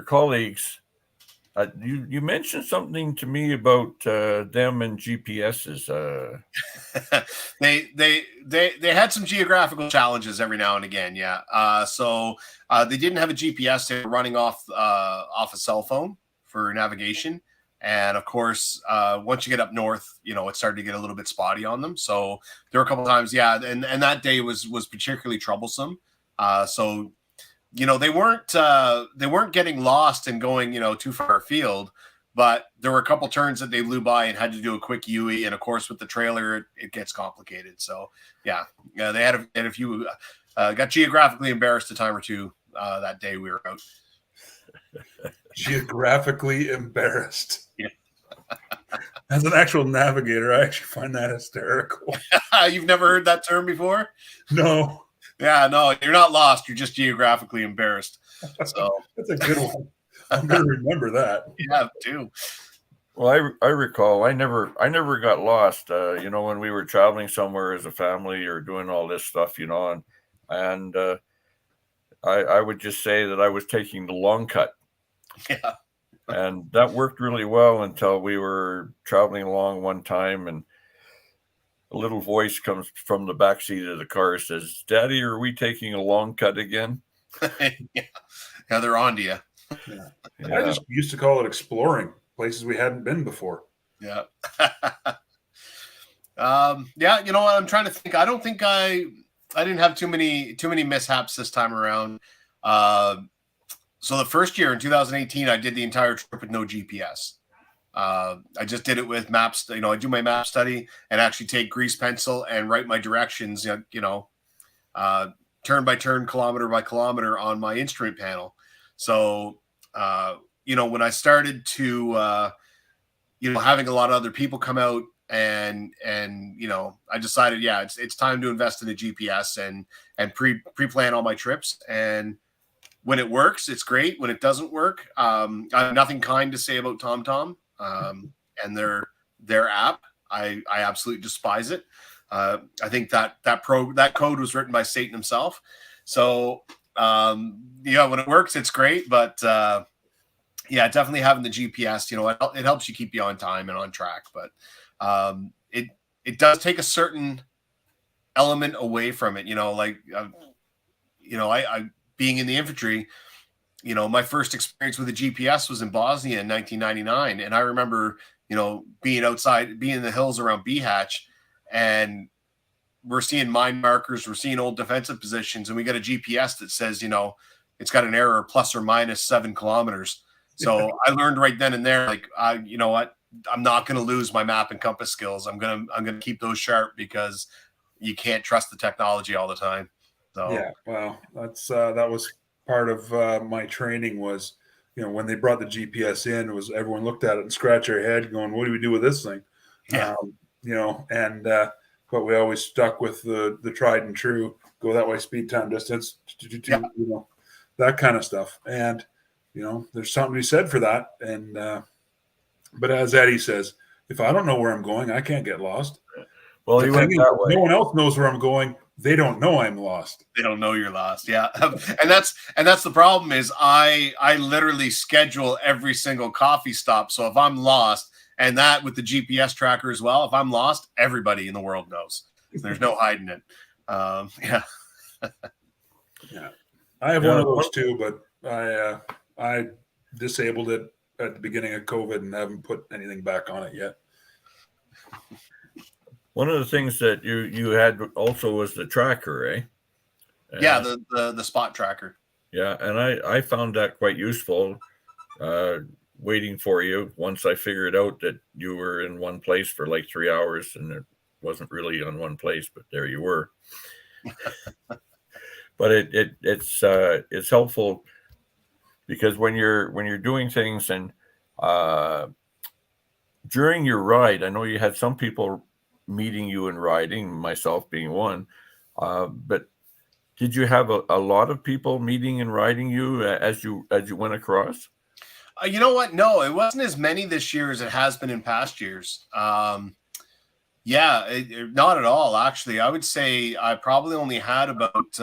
colleagues, you mentioned something to me about them and GPSs. They had some geographical challenges every now and again. Yeah. So they didn't have a GPS. They were running off a cell phone for navigation. And of course, once you get up north, it started to get a little bit spotty on them. So there were a couple of times, yeah, and that day was particularly troublesome. So they weren't getting lost and going too far afield, but there were a couple turns that they blew by and had to do a quick UE. And of course, with the trailer, it gets complicated. So yeah, they had a few got geographically embarrassed a time or two that day we were out. Geographically embarrassed. Yeah. As an actual navigator, I actually find that hysterical. You've never heard that term before? No. Yeah, no, you're not lost. You're just geographically embarrassed. So that's a good one. I'm going to remember that. Yeah, too. Well, I recall I never got lost. When we were traveling somewhere as a family or doing all this stuff, and I would just say that I was taking the long cut. Yeah. And that worked really well until we were traveling along one time, and a little voice comes from the back seat of the car, says, "Daddy, are we taking a long cut again?" Yeah, they're on to you. Yeah. I just used to call it exploring places we hadn't been before. Yeah. Yeah, you know what? I'm trying to think. I don't think I didn't have too many mishaps this time around. So the first year in 2018, I did the entire trip with no GPS. I just did it with maps. I do my map study and actually take grease pencil and write my directions, turn by turn, kilometer by kilometer on my instrument panel. So, when I started to, having a lot of other people come out and I decided, yeah, it's time to invest in a GPS and pre-plan all my trips. And when it works, it's great. When it doesn't work, I have nothing kind to say about TomTom and their app. I absolutely despise it. I think that code was written by Satan himself. So when it works, it's great. But definitely having the GPS, it helps you keep you on time and on track. But it does take a certain element away from it. I being in the infantry, my first experience with a GPS was in Bosnia in 1999. And I remember, being outside, being in the hills around Behatch, and we're seeing mine markers, we're seeing old defensive positions, and we got a GPS that says, it's got an error plus or minus 7 kilometers. So I learned right then and there, like, you know what, I'm not going to lose my map and compass skills. I'm going to keep those sharp because you can't trust the technology all the time. So yeah, well, that was part of my training was, when they brought the GPS in, was everyone looked at it and scratched their head going, what do we do with this thing? Yeah. But we always stuck with the tried and true, go that way, speed, time, distance, that kind of stuff. And, there's something to be said for that. And, but as Eddie says, If I don't know where I'm going, I can't get lost. Well, The he thing went is, that if way. no one else knows where I'm going. They don't know I'm lost. They don't know you're lost. Yeah. And that's the problem is I literally schedule every single coffee stop. So if I'm lost, and that with the GPS tracker as well, if I'm lost, everybody in the world knows. There's no hiding it. Yeah. Yeah, I have one of those too, but I disabled it at the beginning of COVID and haven't put anything back on it yet. One of the things that you had also was the tracker, eh? Yeah, the spot tracker. Yeah, and I found that quite useful. Waiting for you once I figured out that you were in one place for like 3 hours, and it wasn't really on one place, but there you were. But it's helpful because when you're doing things and during your ride, I know you had some people meeting you and riding, myself being one. But did you have a lot of people meeting and riding you as you went across? You know what? No, it wasn't as many this year as it has been in past years. Yeah, not at all. Actually, I would say I probably only had about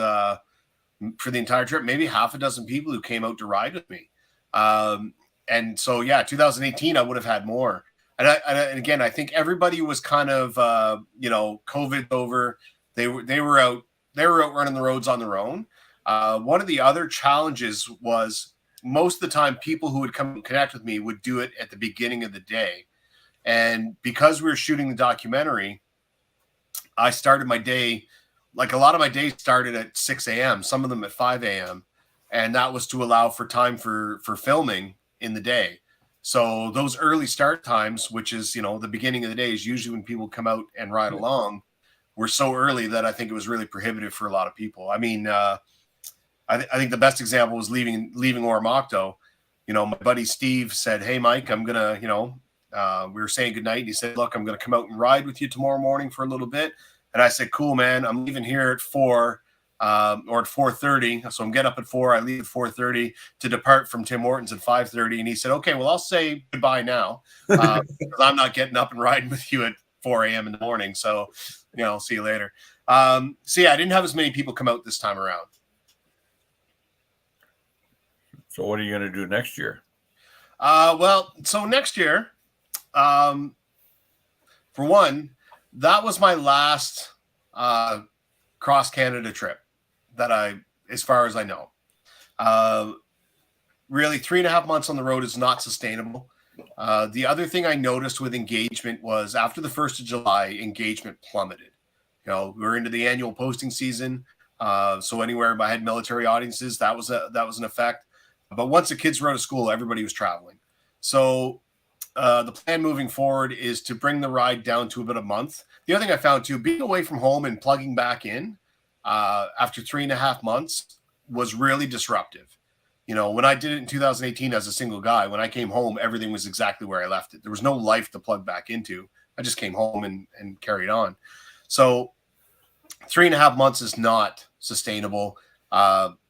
for the entire trip, maybe half a dozen people who came out to ride with me. And so, yeah, 2018, I would have had more. And again, I think everybody was kind of, COVID over. They were out running the roads on their own. One of the other challenges was most of the time people who would come and connect with me would do it at the beginning of the day. And because we were shooting the documentary, I started my day, like a lot of my days started at 6 a.m., some of them at 5 a.m. And that was to allow for time for filming in the day. So those early start times, which is, the beginning of the day is usually when people come out and ride along, were so early that I think it was really prohibitive for a lot of people. I mean, I think the best example was leaving Oromocto. My buddy Steve said, "Hey, Mike, I'm gonna, we were saying goodnight." And he said, "Look, I'm gonna come out and ride with you tomorrow morning for a little bit." And I said, "Cool, man. I'm leaving here at 4 or at 4:30. So I'm getting up at 4. I leave at 4:30 to depart from Tim Hortons at 5:30." And he said, "Okay, well, I'll say goodbye now because I'm not getting up and riding with you at 4 a.m. in the morning. So, I'll see you later." So yeah, I didn't have as many people come out this time around. So what are you going to do next year? Well, so next year, for one, that was my last cross Canada trip as far as I know. Really, 3.5 months on the road is not sustainable. The other thing I noticed with engagement was after the 1st of July, engagement plummeted. We're into the annual posting season. So anywhere I had military audiences, that was an effect. But once the kids were out of school, everybody was traveling. So the plan moving forward is to bring the ride down to about a month. The other thing I found too, being away from home and plugging back in after 3.5 months was really disruptive. When I did it in 2018 as a single guy, when I came home, everything was exactly where I left it. There was no life to plug back into. I just came home and carried on. So 3.5 months is not sustainable.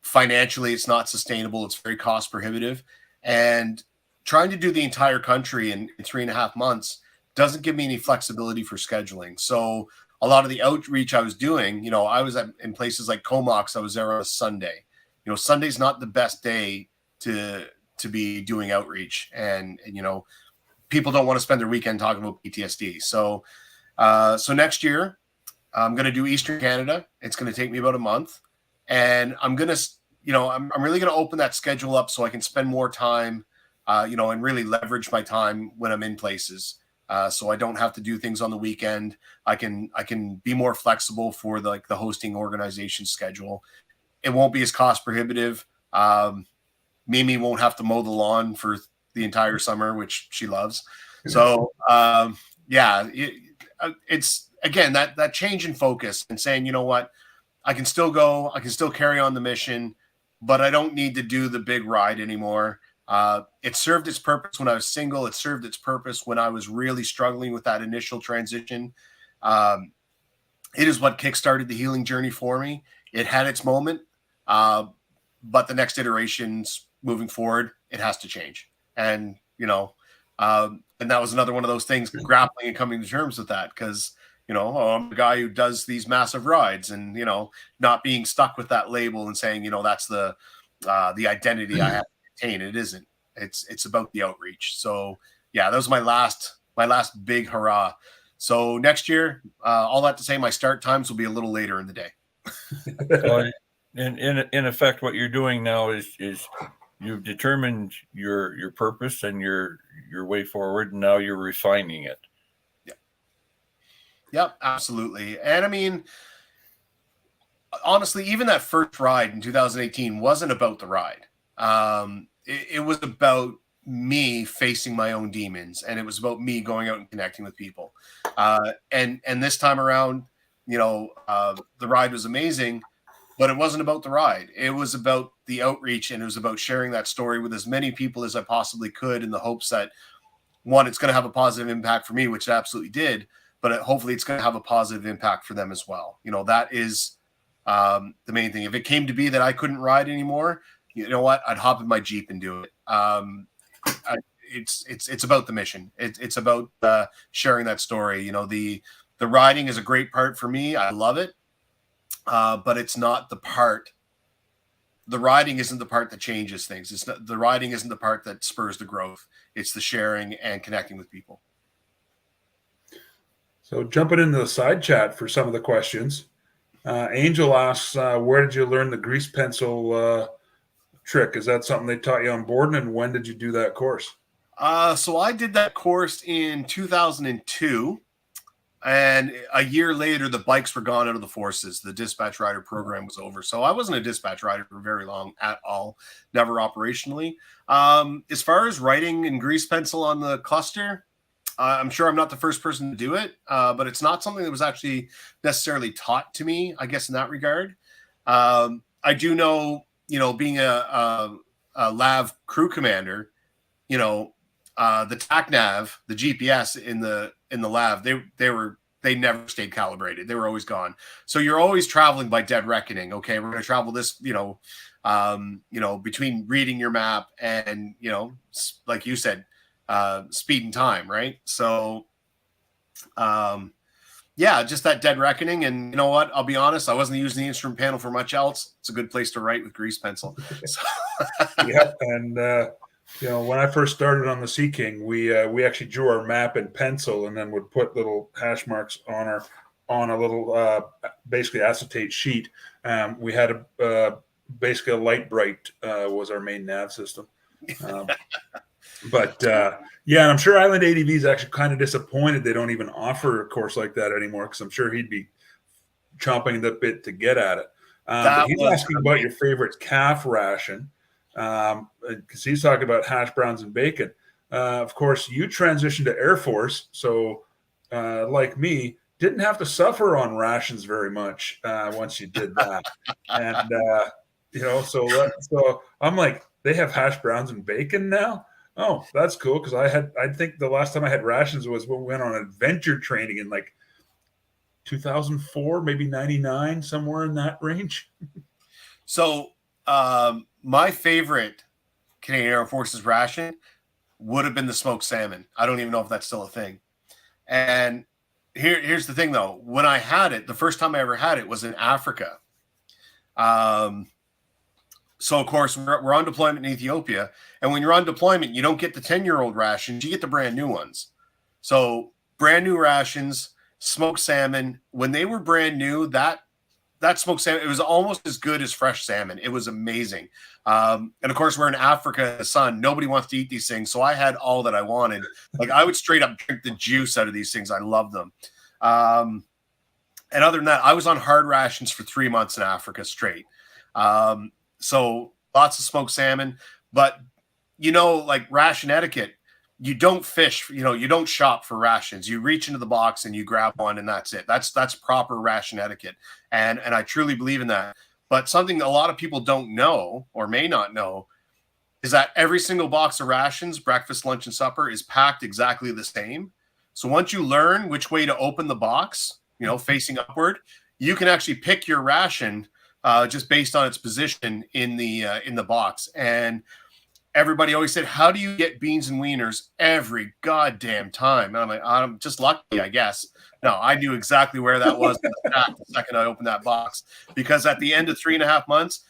Financially, it's not sustainable. It's very cost prohibitive. And trying to do the entire country in 3.5 months doesn't give me any flexibility for scheduling. So a lot of the outreach I was doing, I was in places like Comox. I was there on a Sunday. Sunday's not the best day to be doing outreach. And people don't want to spend their weekend talking about PTSD. So next year, I'm going to do Eastern Canada. It's going to take me about a month. And I'm going to, I'm really going to open that schedule up so I can spend more time, and really leverage my time when I'm in places. So I don't have to do things on the weekend. I can be more flexible for the hosting organization schedule. It won't be as cost prohibitive. Mimi won't have to mow the lawn for the entire summer, which she loves. So it's again that change in focus and saying, you know what, I can still go, I can still carry on the mission, but I don't need to do the big ride anymore. It served its purpose when I was single. It served its purpose when I was really struggling with that initial transition. It is what kickstarted the healing journey for me. It had its moment, but the next iterations moving forward, it has to change. And, And that was another one of those things, grappling and coming to terms with that, because, I'm a guy who does these massive rides, and, not being stuck with that label and saying, that's the identity I have to maintain. It isn't. It's about the outreach. So yeah, that was my last big hurrah. So next year, all that to say, my start times will be a little later in the day. Well, in effect, what you're doing now is you've determined your purpose and your way forward, and now you're refining it. Yeah. Yep, absolutely. And I mean, honestly, even that first ride in 2018 wasn't about the ride. It was about me facing my own demons, and it was about me going out and connecting with people. And this time around, the ride was amazing, but it wasn't about the ride. It was about the outreach, and it was about sharing that story with as many people as I possibly could, in the hopes that, one, it's going to have a positive impact for me, which it absolutely did, but hopefully it's going to have a positive impact for them as well. That is the main thing. If it came to be that I couldn't ride anymore, you know what? I'd hop in my Jeep and do it. It's about the mission. It's about sharing that story. The riding is a great part for me. I love it. But it's not the part. The riding isn't the part that changes things. The riding isn't the part that spurs the growth. It's the sharing and connecting with people. So jumping into the side chat for some of the questions, Angel asks, where did you learn the grease pencil trick? Is that something they taught you on board, and when did you do that course? So I did that course in 2002. And a year later, the bikes were gone out of the forces. The dispatch rider program was over. So I wasn't a dispatch rider for very long at all, never operationally. As far as writing in grease pencil on the cluster, I'm sure I'm not the first person to do it, but it's not something that was actually necessarily taught to me, I guess, in that regard. I do know, being a LAV crew commander, the TACNAV, the GPS in the LAV, they never stayed calibrated. They were always gone. So you're always traveling by dead reckoning. Okay, we're going to travel this, between reading your map and, like you said, speed and time, right? So, just that dead reckoning. And you know what? I'll be honest, I wasn't using the instrument panel for much else. It's a good place to write with grease pencil. So. Yeah, and when I first started on the Sea King, we actually drew our map in pencil and then would put little hash marks on a little basically acetate sheet. We had basically a light bright was our main nav system. But and I'm sure Island ADV is actually kind of disappointed they don't even offer a course like that anymore, because I'm sure he'd be chomping the bit to get at it. But he's asking about your favorite calf ration. Because he's talking about hash browns and bacon. Of course, you transitioned to Air Force, so like me, didn't have to suffer on rations very much once you did that. And so I'm like, they have hash browns and bacon now. Oh, that's cool, because I think the last time I had rations was when we went on adventure training in like 2004, maybe 99, somewhere in that range. So. My favorite Canadian Armed Forces ration would have been the smoked salmon. I don't even know if that's still a thing. And here's the thing, though. When I had it, the first time I ever had it was in Africa. So, of course, we're on deployment in Ethiopia. And when you're on deployment, you don't get the 10-year-old rations. You get the brand new ones. So brand new rations, smoked salmon. When they were brand new, that smoked salmon, it was almost as good as fresh salmon. It was amazing. And of course, we're in Africa, the sun. Nobody wants to eat these things. So I had all that I wanted. Like, I would straight up drink the juice out of these things. I love them. And other than that, I was on hard rations for 3 months in Africa straight. So lots of smoked salmon. But, like ration etiquette, you don't fish, you don't shop for rations. You reach into the box and you grab one, and that's it. That's proper ration etiquette. And I truly believe in that. But something a lot of people don't know, or may not know, is that every single box of rations, breakfast, lunch, and supper, is packed exactly the same. So once you learn which way to open the box, facing upward, you can actually pick your ration just based on its position in the box. And everybody always said, how do you get beans and wieners every goddamn time? And I'm like, I'm just lucky, I guess. No, I knew exactly where that was the second I opened that box, because at the end of 3.5 months,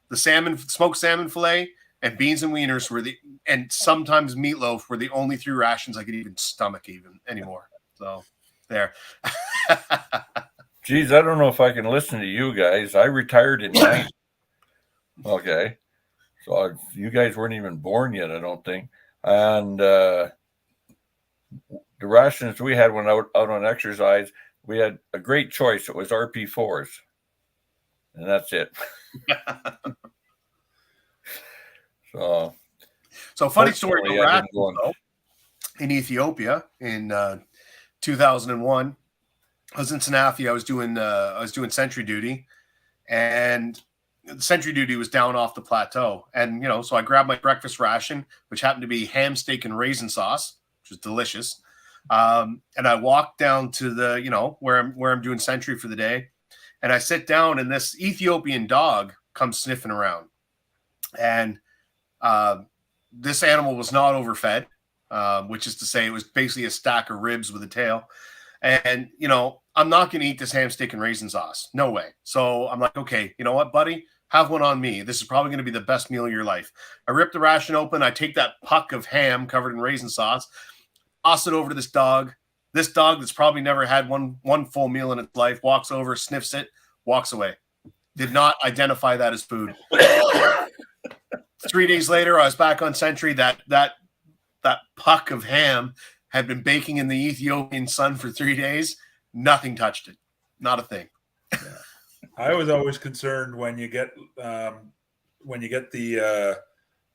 the smoked salmon fillet and beans and wieners and sometimes meatloaf were the only 3 rations I could even stomach anymore. So there. Geez, I don't know if I can listen to you guys. I retired in 90. Okay. So you guys weren't even born yet, I don't think. And the rations we had when out on exercise, we had a great choice. It was RP4s. And that's it. So funny story about rations, though, in Ethiopia in 2001. I was in Sanafi. I was doing sentry duty, and sentry duty was down off the plateau. And so I grabbed my breakfast ration, which happened to be ham, steak, and raisin sauce, which was delicious. And I walked down to the where I'm doing sentry for the day, and I sit down, and this Ethiopian dog comes sniffing around, and this animal was not overfed, which is to say it was basically a stack of ribs with a tail. And, I'm not going to eat this ham, steak, and raisin sauce. No way. So I'm like, okay, you know what, buddy? Have one on me. This is probably going to be the best meal of your life. I rip the ration open. I take that puck of ham covered in raisin sauce, toss it over to this dog. This dog that's probably never had one full meal in its life walks over, sniffs it, walks away. Did not identify that as food. 3 days later, I was back on sentry. That puck of ham had been baking in the Ethiopian sun for 3 days. Nothing touched it. Not a thing. I was always concerned when you get the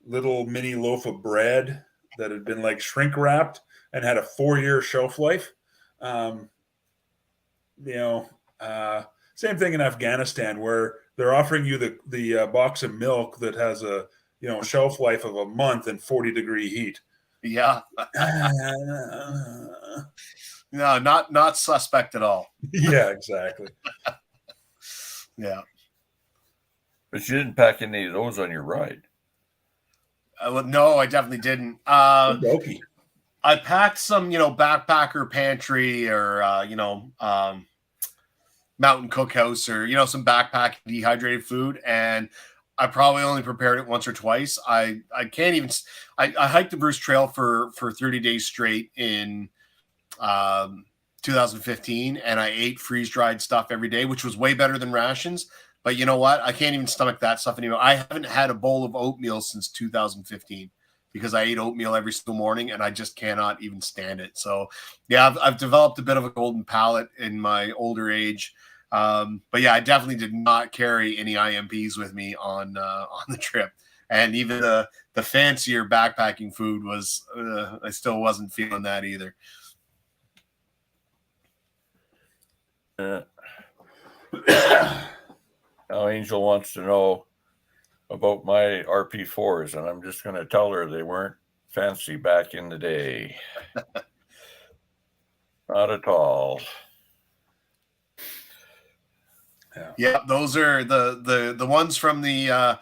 little mini loaf of bread that had been like shrink wrapped and had a 4-year shelf life. Same thing in Afghanistan, where they're offering you the box of milk that has a shelf life of a month and 40-degree heat. Yeah. No, not suspect at all. Yeah, exactly. Yeah. But you didn't pack any of those on your ride. No, I definitely didn't. I packed some, backpacker pantry or, mountain cookhouse or, some backpack dehydrated food. And I probably only prepared it once or twice. I can't even, I hiked the Bruce Trail for 30 days straight in 2015, and I ate freeze-dried stuff every day, which was way better than rations. But you know what? I can't even stomach that stuff anymore. I haven't had a bowl of oatmeal since 2015 because I ate oatmeal every single morning, and I just cannot even stand it. So, yeah, I've developed a bit of a golden palate in my older age. But yeah, I definitely did not carry any IMPs with me on the trip. And even the fancier backpacking food was, I still wasn't feeling that either. Now Angel wants to know about my RP4s, and I'm just going to tell her they weren't fancy back in the day. Not at all. Yeah, those are the ones from the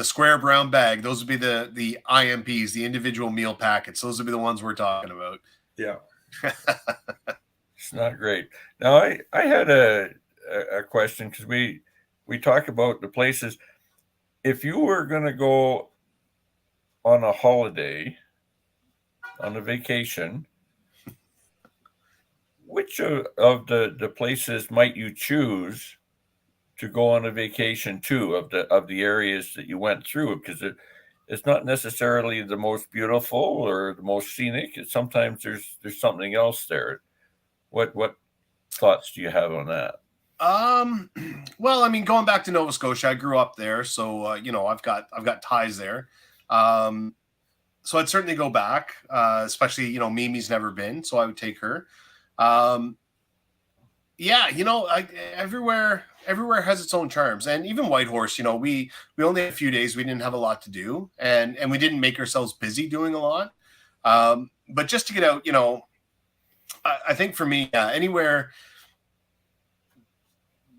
square brown bag. Those would be the IMPs, the individual meal packets. Those would be the ones we're talking about. Yeah. It's not great. Now, I had a question, because we talk about the places. If you were going to go on a holiday, on a vacation, which of the places might you choose to go on a vacation to, of the areas that you went through? Because it's not necessarily the most beautiful or the most scenic. Sometimes there's something else there. What thoughts do you have on that? Well, I mean, going back to Nova Scotia, I grew up there, so I've got ties there. So I'd certainly go back, especially Mimi's never been, so I would take her. Yeah, everywhere has its own charms, and even Whitehorse. We only had a few days, we didn't have a lot to do, and we didn't make ourselves busy doing a lot. But just to get out, I think for me, anywhere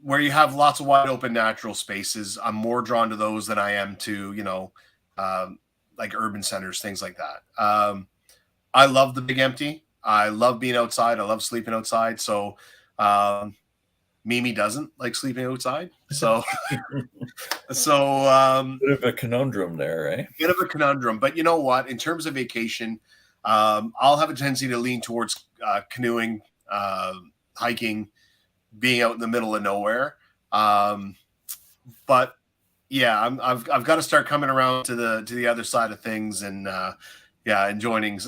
where you have lots of wide open natural spaces, I'm more drawn to those than I am to, like urban centers, things like that. I love the big empty. I love being outside. I love sleeping outside. So Mimi doesn't like sleeping outside. So Bit of a conundrum there, eh? bit of a conundrum. But you know what? In terms of vacation, I'll have a tendency to lean towards canoeing, hiking, being out in the middle of nowhere. But yeah, I've got to start coming around to the other side of things, and enjoying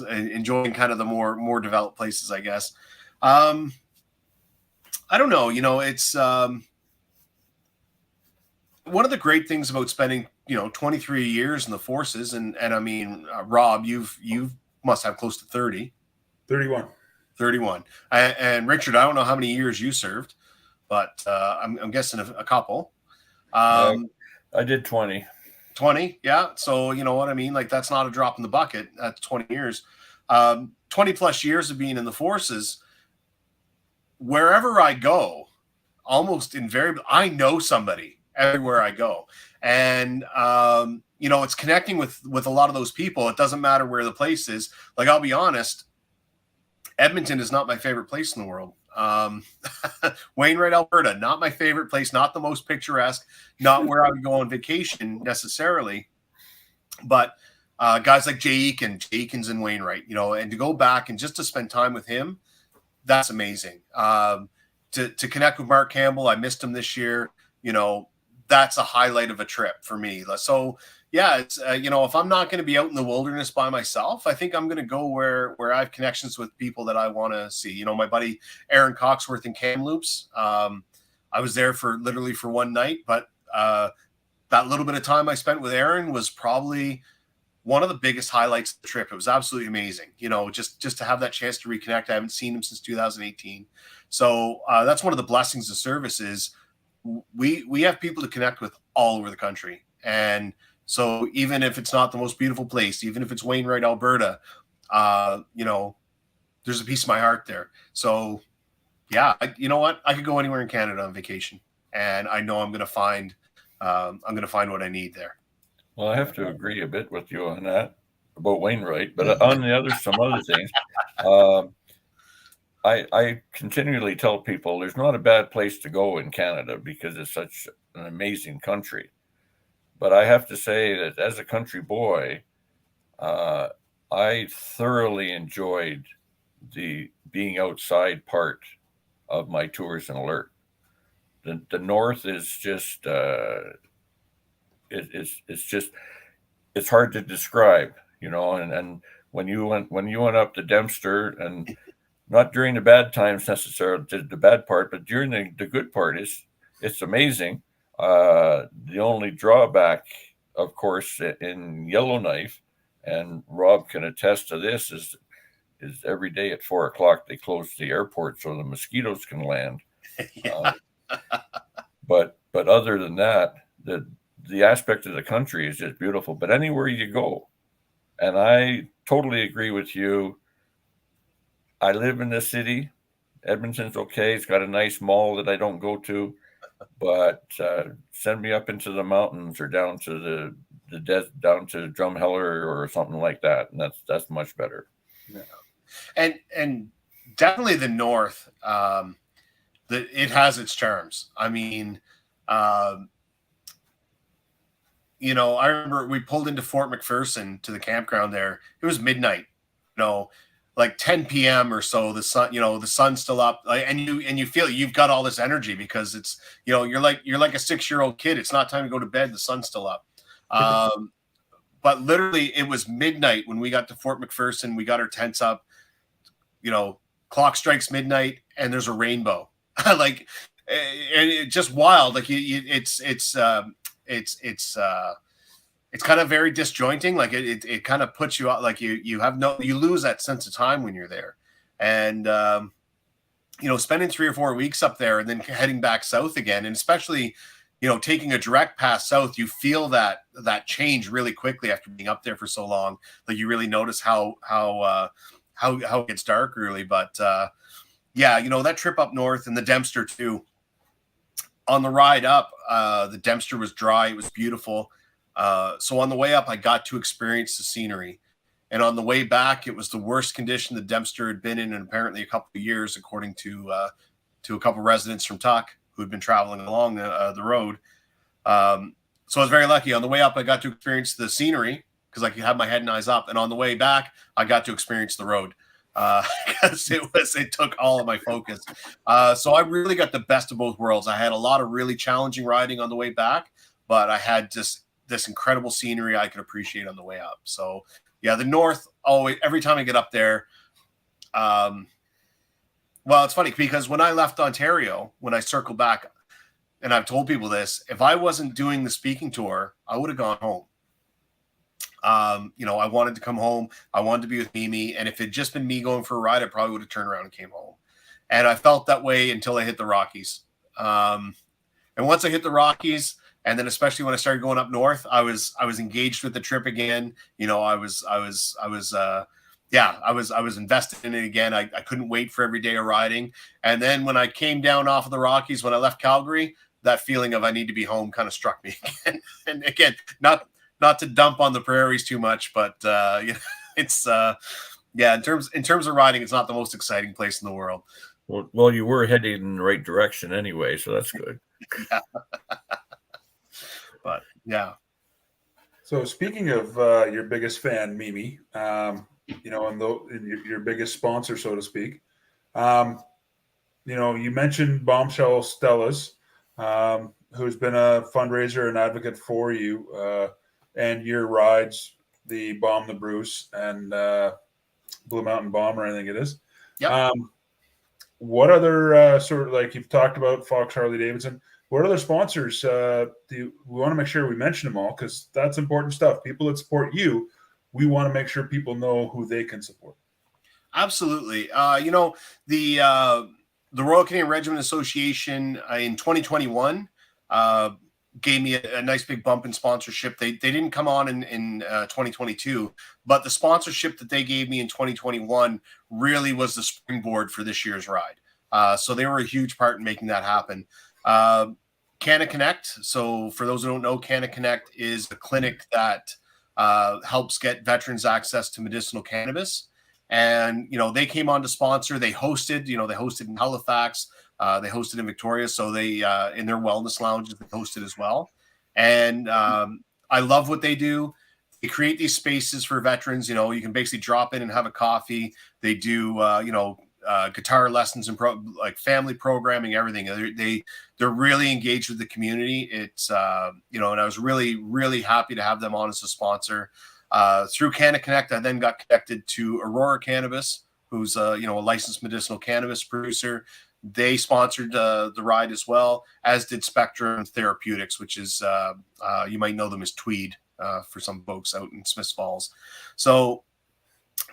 kind of the more developed places, I guess. I don't know. It's one of the great things about spending 23 years in the forces, and I mean, Rob, you must have close to 30. 31. 31. And Richard, I don't know how many years you served, but I'm guessing a couple. I did 20. 20, yeah. So you know what I mean? Like, that's not a drop in the bucket. That's 20 years. 20 plus years of being in the forces. Wherever I go, almost invariably, I know somebody everywhere I go. And it's connecting with a lot of those people. It doesn't matter where the place is. Like, I'll be honest, Edmonton is not my favorite place in the world. Wainwright, Alberta, not my favorite place, not the most picturesque, not where I would go on vacation necessarily. But guys like Jay Eakins and Wainwright, and to go back and just to spend time with him, that's amazing. To connect with Mark Campbell, I missed him this year. That's a highlight of a trip for me. So yeah, it's if I'm not going to be out in the wilderness by myself, I think I'm going to go where I have connections with people that I want to see. My buddy Aaron Coxworth in Kamloops. I was there literally for one night, but that little bit of time I spent with Aaron was probably one of the biggest highlights of the trip. It was absolutely amazing. Just to have that chance to reconnect. I haven't seen him since 2018. So that's one of the blessings of service is we have people to connect with all over the country. And so even if it's not the most beautiful place, even if it's Wainwright, Alberta, there's a piece of my heart there. So yeah, you know what? I could go anywhere in Canada on vacation, and I know I'm going to find what I need there. Well, I have to agree a bit with you on that about Wainwright, but on some other things, I continually tell people there's not a bad place to go in Canada because it's such an amazing country. But I have to say that as a country boy, I thoroughly enjoyed the being outside part of my tours in Alert. The North is just it's hard to describe, and when you went up to Dempster, and not during the bad times necessarily, the bad part, but during the good part, it's amazing. The only drawback, of course, in Yellowknife, and Rob can attest to this, is every day at 4:00 they close the airport so the mosquitoes can land. Yeah. But other than that, the aspect of the country is just beautiful. But anywhere you go, and I totally agree with you. I live in the city. Edmonton's okay. It's got a nice mall that I don't go to, but send me up into the mountains or down to down to Drumheller or something like that, and that's much better. Yeah. And definitely the North. It has its charms. I mean, I remember we pulled into Fort McPherson to the campground there. It was midnight, like 10 p.m. or so. The sun's still up, and you feel you've got all this energy because it's, you're like a 6-year-old kid. It's not time to go to bed. The sun's still up. But literally it was midnight when we got to Fort McPherson. We got our tents up, clock strikes midnight and there's a rainbow. Like, and it's just wild. Like it's kind of very disjointing. Like it kind of puts you out. Like you lose that sense of time when you're there. And, spending 3 or 4 weeks up there and then heading back south again. And especially, taking a direct path south, you feel that change really quickly after being up there for so long. Like you really notice how it gets dark early. But that trip up north and the Dempster too. On the ride up, the Dempster was dry. It was beautiful. So on the way up, I got to experience the scenery. And on the way back, it was the worst condition the Dempster had been in apparently a couple of years, according to a couple of residents from Tuck who had been traveling along the road. So I was very lucky. On the way up, I got to experience the scenery because I could have my head and eyes up. And on the way back, I got to experience the road because it took all of my focus. So I really got the best of both worlds. I had a lot of really challenging riding on the way back, but I had just this incredible scenery I could appreciate on the way up. So yeah, the North, always, every time I get up there, well, it's funny because when I left Ontario, when I circled back, and I've told people this, if I wasn't doing the speaking tour, I would have gone home. I wanted to come home. I wanted to be with Mimi. And if it had just been me going for a ride, I probably would have turned around and came home. And I felt that way until I hit the Rockies. And once I hit the Rockies, and then especially when I started going up north, I was engaged with the trip again. I was invested in it again. I couldn't wait for every day of riding. And then when I came down off of the Rockies, when I left Calgary, that feeling of I need to be home kind of struck me again. And again, not to dump on the prairies too much, but it's in terms of riding, it's not the most exciting place in the world. Well, you were heading in the right direction anyway, so that's good. Yeah. But yeah. So speaking of your biggest fan, Mimi, and your biggest sponsor, so to speak, you mentioned Bombshell Stella's, who's been a fundraiser and advocate for you and your rides, the Bomb the Bruce and Blue Mountain Bomber, I think it is. Yep. What other sort of, like you've talked about Fox Harley Davidson, what other sponsors we want to make sure we mention them all, because that's important stuff. People that support you, we want to make sure people know who they can support. Absolutely. The Royal Canadian Regiment Association in 2021 gave me a nice big bump in sponsorship. They didn't come on in 2022, but the sponsorship that they gave me in 2021 really was the springboard for this year's ride. So they were a huge part in making that happen. Canna Connect. So for those who don't know, Canna Connect is a clinic that helps get veterans access to medicinal cannabis. And, they came on to sponsor. They hosted in Halifax. They hosted in Victoria. So they, in their wellness lounges, they hosted as well. And I love what they do. They create these spaces for veterans. You can basically drop in and have a coffee. They do, guitar lessons and family programming, everything. They're really engaged with the community. It's, and I was really, really happy to have them on as a sponsor. Through Canna Connect, I then got connected to Aurora Cannabis, who's a licensed medicinal cannabis producer. They sponsored the ride as well, as did Spectrum Therapeutics, which is you might know them as Tweed for some folks out in Smiths Falls. So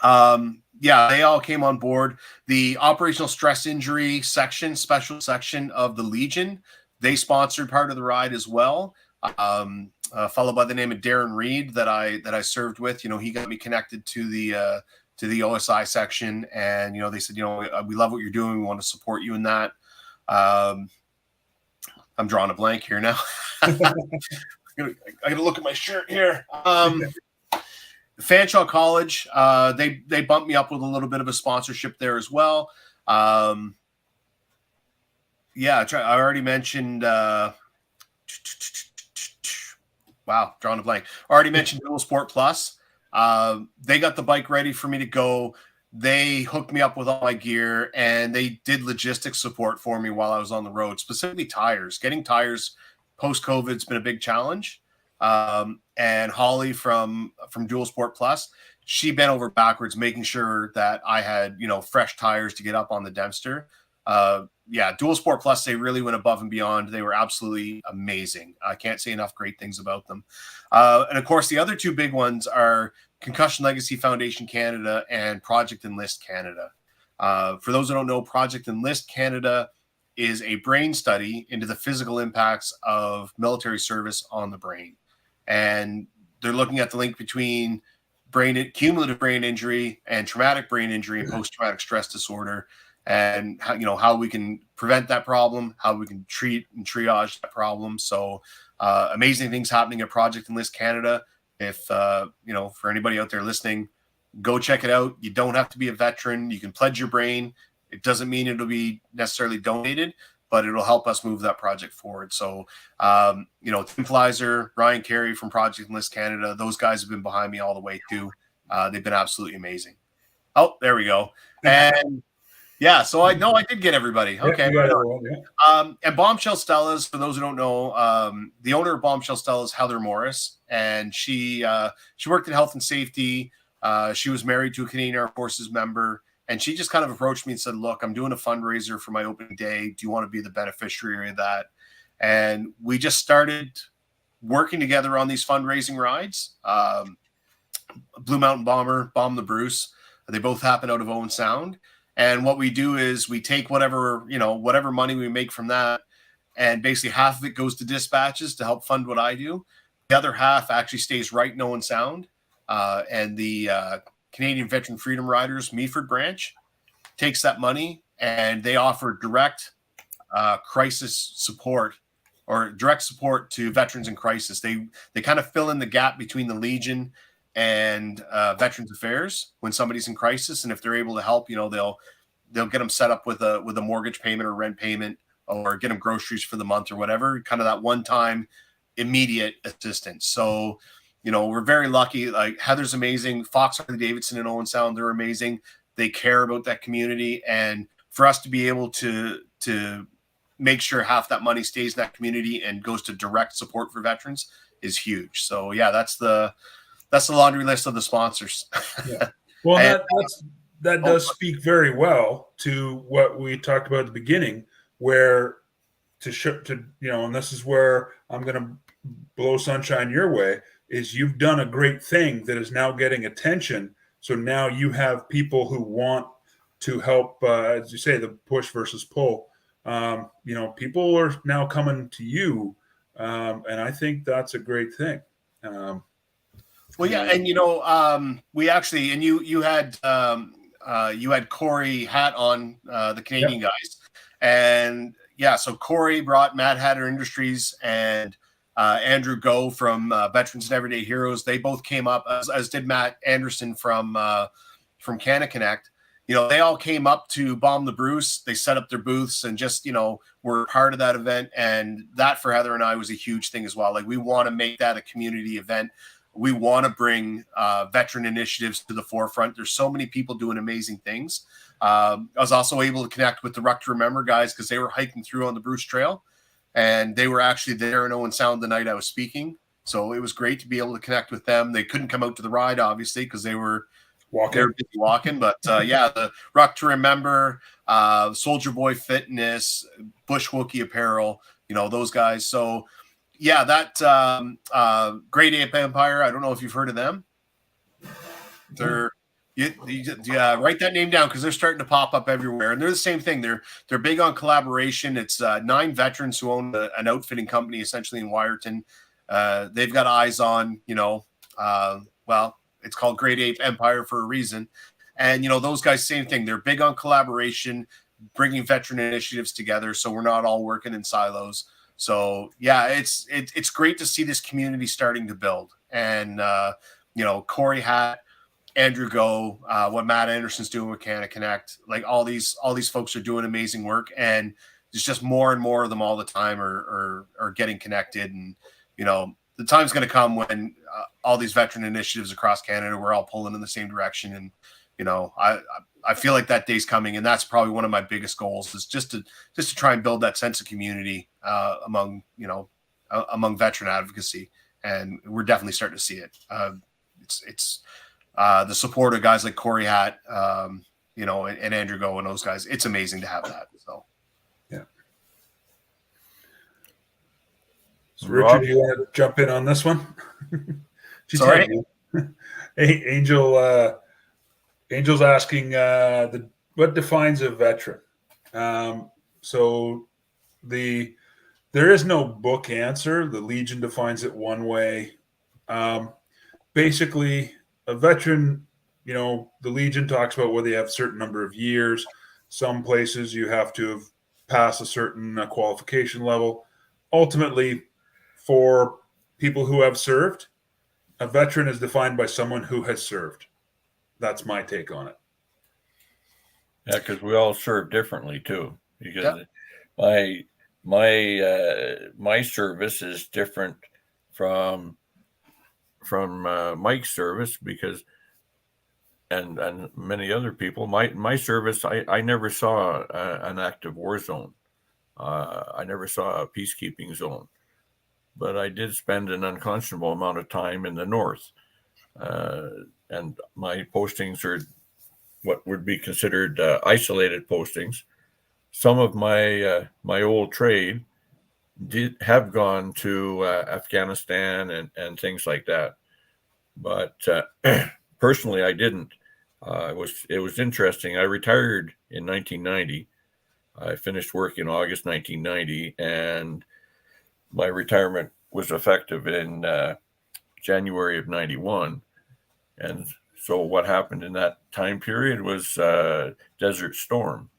they all came on board. The operational stress injury section, special section of the Legion, they sponsored part of the ride as well. A fellow by the name of Darren Reed that I served with, he got me connected to the OSI section, and they said, we love what you're doing, we want to support you in that. I'm drawing a blank here now. I gotta look at my shirt here. Fanshawe College, they bumped me up with a little bit of a sponsorship there as well. I already mentioned. Wow, drawing a blank. Already mentioned Dual Sport Plus. They got the bike ready for me to go. They hooked me up with all my gear, and they did logistics support for me while I was on the road, specifically tires. Getting tires post-COVID has been a big challenge. And Holly from Dual Sport Plus, she bent over backwards making sure that I had, fresh tires to get up on the Dempster. Dual Sport Plus, they really went above and beyond. They were absolutely amazing. I can't say enough great things about them. And of course, the other two big ones are Concussion Legacy Foundation Canada and Project Enlist Canada. For those who don't know, Project Enlist Canada is a brain study into the physical impacts of military service on the brain. And they're looking at the link between cumulative brain injury and traumatic brain injury and post-traumatic stress disorder. and how we can prevent that problem, how we can treat and triage that problem. So amazing things happening at Project Enlist Canada. If for anybody out there listening, go check it out. You don't have to be a veteran. You can pledge your brain. It doesn't mean it'll be necessarily donated, but it'll help us move that project forward. So, Tim Fleiser, Ryan Carey from Project Enlist Canada, those guys have been behind me all the way too. They've been absolutely amazing. Oh, there we go. And yeah, so I know I did get everybody. Okay. And Bombshell Stella's, for those who don't know, the owner of Bombshell Stella's Heather Morris, and she worked in health and safety. She was married to a Canadian Armed Forces member, and she just kind of approached me and said, look, I'm doing a fundraiser for my opening day. Do you want to be the beneficiary of that? And we just started working together on these fundraising rides. Blue Mountain Bomber, Bomb the Bruce. They both happen out of Owen Sound. And what we do is we take whatever money we make from that, and basically half of it goes to dispatches to help fund what I do. The other half actually stays right in Owen Sound. And the Canadian Veteran Freedom Riders Meaford branch takes that money, and they offer direct crisis support, or direct support to veterans in crisis. They kind of fill in the gap between the Legion and Veterans Affairs when somebody's in crisis, and if they're able to help, they'll get them set up with a mortgage payment or rent payment, or get them groceries for the month or whatever, kind of that one-time immediate assistance. So we're very lucky. Like, Heather's amazing. Fox Harley Davidson and Owen Sound, they're amazing. They care about that community, and for us to be able to make sure half that money stays in that community and goes to direct support for veterans is huge. So yeah, that's the laundry list of the sponsors. Yeah. Well, and that does speak very well to what we talked about at the beginning, where and this is where I'm going to blow sunshine your way, is you've done a great thing that is now getting attention. So now you have people who want to help, as you say, the push versus pull. People are now coming to you, and I think that's a great thing. Well, yeah, and we actually, and you had Corey Hatt on, the Canadian guys, and yeah, so Corey brought Mad Hatter Industries and Andrew Go from Veterans and Everyday Heroes. They both came up, as did Matt Anderson from Canada Connect. They all came up to Bomb the Bruce. They set up their booths and just, were part of that event. And that for Heather and I was a huge thing as well. Like, we want to make that a community event. We want to bring veteran initiatives to the forefront. There's so many people doing amazing things. I was also able to connect with the Ruck to Remember guys, because they were hiking through on the Bruce Trail, and they were actually there in Owen Sound the night I was speaking. So it was great to be able to connect with them. They couldn't come out to the ride, obviously, because they were walking. But yeah, the Ruck to Remember, Soldier Boy Fitness, Bush Wookie Apparel, those guys. So yeah, that Great Ape Empire, I don't know if you've heard of them. They're write that name down, because they're starting to pop up everywhere, and they're the same thing. They're big on collaboration. It's 9 veterans who own an outfitting company essentially in Wyerton. They've got eyes on, it's called Great Ape Empire for a reason. And, those guys, same thing. They're big on collaboration, bringing veteran initiatives together, so we're not all working in silos. So yeah, it's great to see this community starting to build. And Corey Hatt, Andrew Go, what Matt Anderson's doing with Canada Connect, like all these folks are doing amazing work, and there's just more and more of them all the time are getting connected. And the time's going to come when all these veteran initiatives across Canada, we're all pulling in the same direction. And I feel like that day's coming, and that's probably one of my biggest goals, is just to try and build that sense of community among veteran advocacy, and we're definitely starting to see it. It's the support of guys like Corey Hatt, and Andrew Go and those guys. It's amazing to have that. So yeah. So Richard, do you want to jump in on this one? Sorry. Hey, Angel's asking what defines a veteran. So there is no book answer. The Legion defines it one way. Basically, a veteran, the Legion talks about whether they have a certain number of years. Some places you have to have passed a certain qualification level. Ultimately, for people who have served, a veteran is defined by someone who has served. That's my take on it. Yeah, because we all serve differently too. Because Yeah. my service is different from Mike's service, because and many other people. My service, I never saw an active war zone. I never saw a peacekeeping zone, but I did spend an unconscionable amount of time in the north, and my postings are what would be considered isolated postings. Some of my old trade did have gone to Afghanistan and things like that, but personally, I didn't. It was interesting. I retired in 1990. I finished work in August 1990, and my retirement was effective in January of 91. And so what happened in that time period was Desert Storm.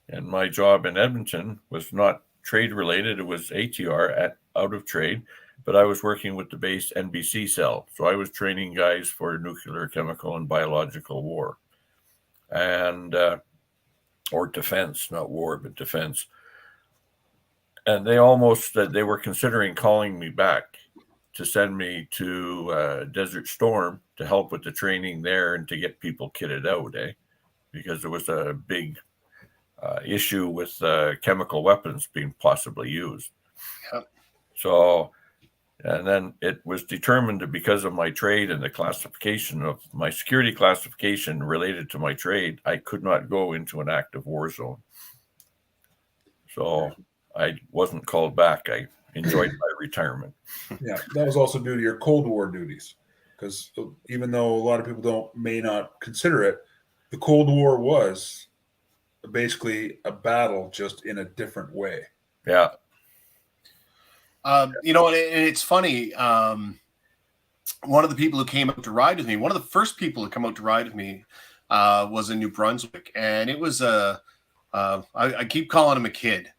And my job in Edmonton was not trade related. It was ATR, out of trade, but I was working with the base NBC cell. So I was training guys for nuclear, chemical, and biological war, and or defense, not war, but defense. And they were considering calling me back to send me to Desert Storm to help with the training there and to get people kitted out, because there was a big issue with chemical weapons being possibly used. Yep. So, and then it was determined that because of my trade and the classification of my security classification related to my trade, I could not go into an active war zone. So I wasn't called back. I enjoyed my retirement. Yeah, that was also due to your Cold War duties, because even though a lot of people may not consider it, the Cold War was basically a battle, just in a different way. Yeah. And it's funny. One of the people who came out to ride with me, one of the first people to come out to ride with me, was in New Brunswick, and it was I keep calling him a kid.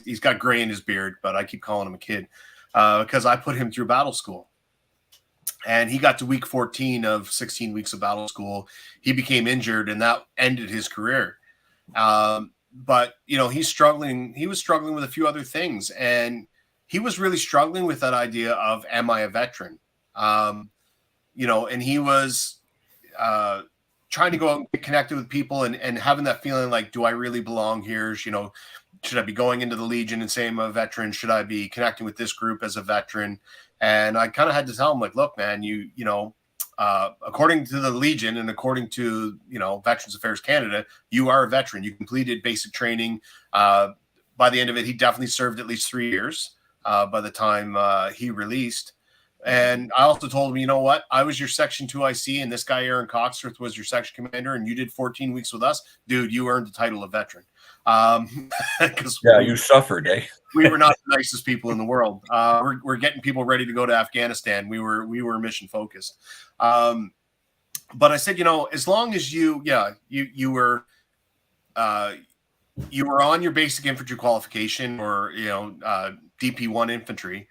He's got gray in his beard, but I keep calling him a kid because I put him through battle school. And he got to week 14 of 16 weeks of battle school. He became injured, and that ended his career. But he's struggling. He was struggling with a few other things, and he was really struggling with that idea of, am I a veteran? And he was trying to go out and get connected with people and having that feeling like, do I really belong here? Should I be going into the Legion and saying I'm a veteran? Should I be connecting with this group as a veteran? And I kind of had to tell him, like, look, man, according to the Legion and according to, Veterans Affairs Canada, you are a veteran. You completed basic training. By the end of it, he definitely served at least 3 years by the time he released. And I also told him, you know what? I was your Section 2 IC, and this guy, Aaron Coxworth, was your section commander, and you did 14 weeks with us. Dude, you earned the title of veteran. You suffered, eh? We were not the nicest people in the world. We're getting people ready to go to Afghanistan. We were mission focused. But I said, as long as you were on your basic infantry qualification, or DP1 infantry,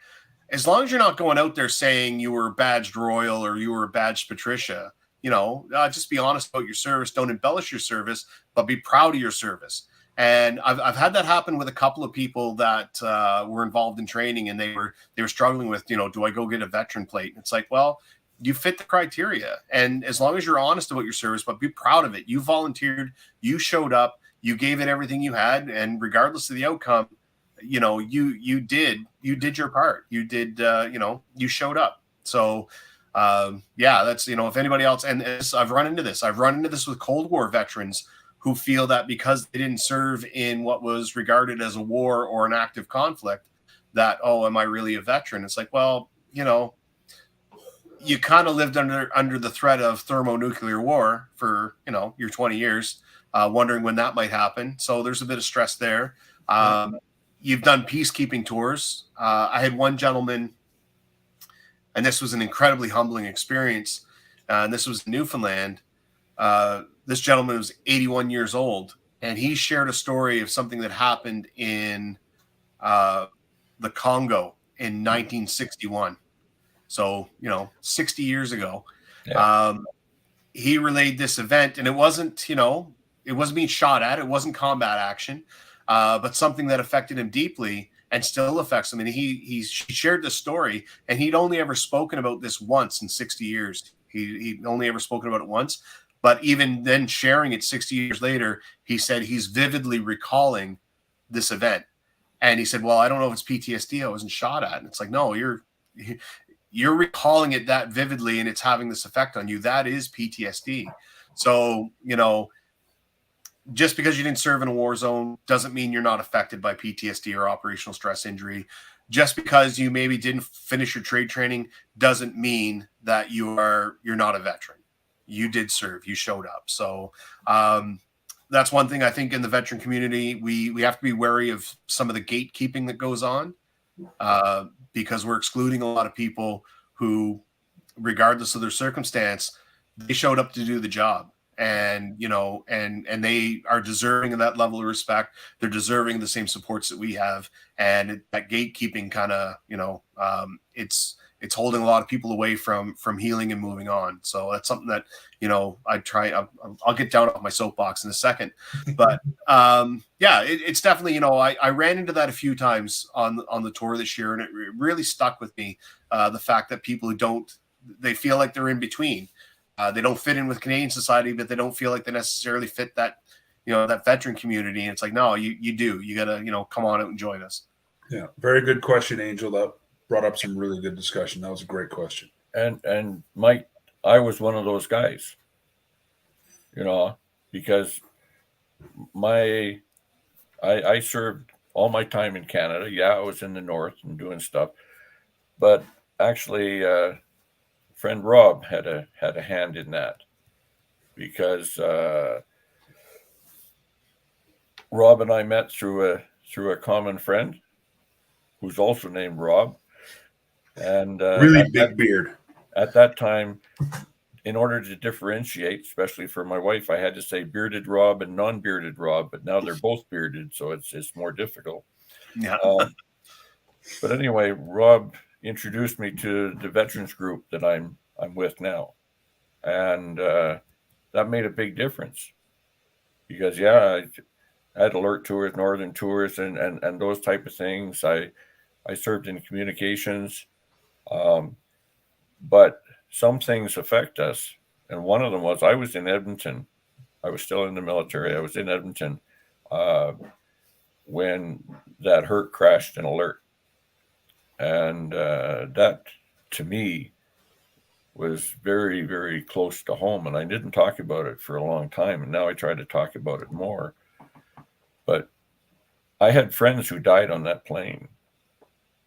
as long as you're not going out there saying you were badged Royal or you were badged Patricia, just be honest about your service. Don't embellish your service, but be proud of your service. And I've had that happen with a couple of people that were involved in training, and they were struggling with, do I go get a veteran plate? And it's like, well, you fit the criteria. And as long as you're honest about your service, but be proud of it. You volunteered, you showed up, you gave it everything you had. And regardless of the outcome, you did your part. You did, you showed up. So, that's, if anybody else, and I've run into this with Cold War veterans who feel that because they didn't serve in what was regarded as a war or an active conflict, that, oh, am I really a veteran? It's like, well, you kind of lived under the threat of thermonuclear war for, your 20 years, wondering when that might happen. So there's a bit of stress there. You've done peacekeeping tours. I had one gentleman, and this was an incredibly humbling experience. And this was Newfoundland. This gentleman was 81 years old, and he shared a story of something that happened in the Congo in 1961. So, 60 years ago. Yeah. He relayed this event, and it wasn't, it wasn't being shot at. It wasn't combat action, but something that affected him deeply and still affects him. And he shared this story, and he'd only ever spoken about this once in 60 years. He'd only ever spoken about it once. But even then, sharing it 60 years later, he said he's vividly recalling this event. And he said, well, I don't know if it's PTSD. I wasn't shot at. And it's like, no, you're recalling it that vividly, and it's having this effect on you. That is PTSD. So, just because you didn't serve in a war zone doesn't mean you're not affected by PTSD or operational stress injury. Just because you maybe didn't finish your trade training doesn't mean that you're not a veteran. You did serve, you showed up. So that's one thing I think in the veteran community, we have to be wary of some of the gatekeeping that goes on, because we're excluding a lot of people who, regardless of their circumstance, they showed up to do the job. And and they are deserving of that level of respect. They're deserving of the same supports that we have, and that gatekeeping kind of it's holding a lot of people away from healing and moving on. So that's something that I'll get down off my soapbox in a second, but it's definitely, I ran into that a few times on the tour this year, and it really stuck with me, the fact that people they feel like they're in between. They don't fit in with Canadian society, but they don't feel like they necessarily fit that, that veteran community. And it's like, no, you do. You got to, come on out and join us. Yeah. Very good question, Angel. That brought up some really good discussion. That was a great question. And Mike, I was one of those guys, because I served all my time in Canada. Yeah, I was in the north and doing stuff, but actually, friend Rob had a hand in that, because Rob and I met through a common friend who's also named Rob, and really big beard. At that time, in order to differentiate, especially for my wife, I had to say bearded Rob and non-bearded Rob. But now they're both bearded, so it's more difficult. Yeah. But anyway, Rob introduced me to the veterans group that I'm with now, and that made a big difference, because I had alert tours, northern tours, and those type of things. I served in communications, but some things affect us, and one of them was I was in Edmonton. I was still in the military. I was in Edmonton when that Herc crashed in Alert. And that, to me, was very, very close to home. And I didn't talk about it for a long time. And now I try to talk about it more. But I had friends who died on that plane.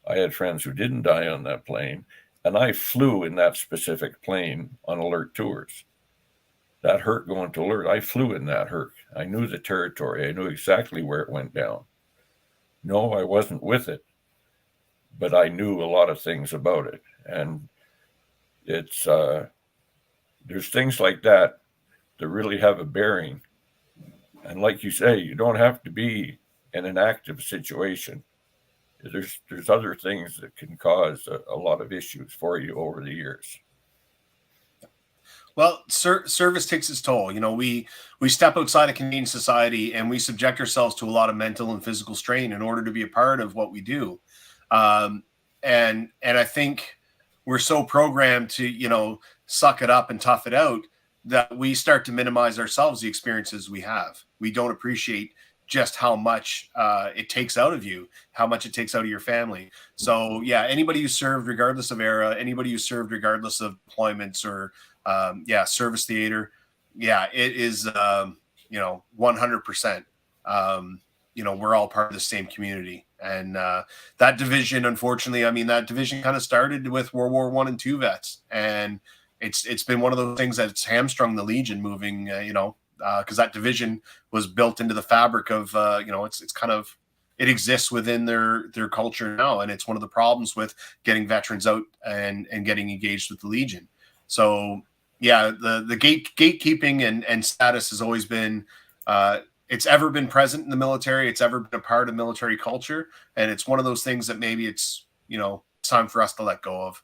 I had friends who didn't die on that plane. And I flew in that specific plane on Alert tours. That Herc going to Alert, I flew in that Herc. I knew the territory. I knew exactly where it went down. No, I wasn't with it, but I knew a lot of things about it. And it's there's things like that really have a bearing. And like you say, you don't have to be in an active situation. There's other things that can cause a lot of issues for you over the years. Well, service takes its toll. We step outside of Canadian society, and we subject ourselves to a lot of mental and physical strain in order to be a part of what we do. And I think we're so programmed to, suck it up and tough it out, that we start to minimize ourselves, the experiences we have. We don't appreciate just how much it takes out of you, how much it takes out of your family. So yeah, anybody who served, regardless of era, anybody who served regardless of deployments or service theater, it is 100%. We're all part of the same community. And that division, unfortunately, that division kind of started with World War I and II vets, and it's been one of those things that's hamstrung the Legion moving, because that division was built into the fabric of, it's kind of, it exists within their culture now, and it's one of the problems with getting veterans out and getting engaged with the Legion. So yeah, the gatekeeping and status has always been it's ever been present in the military. It's ever been a part of military culture, and it's one of those things that maybe it's it's time for us to let go of.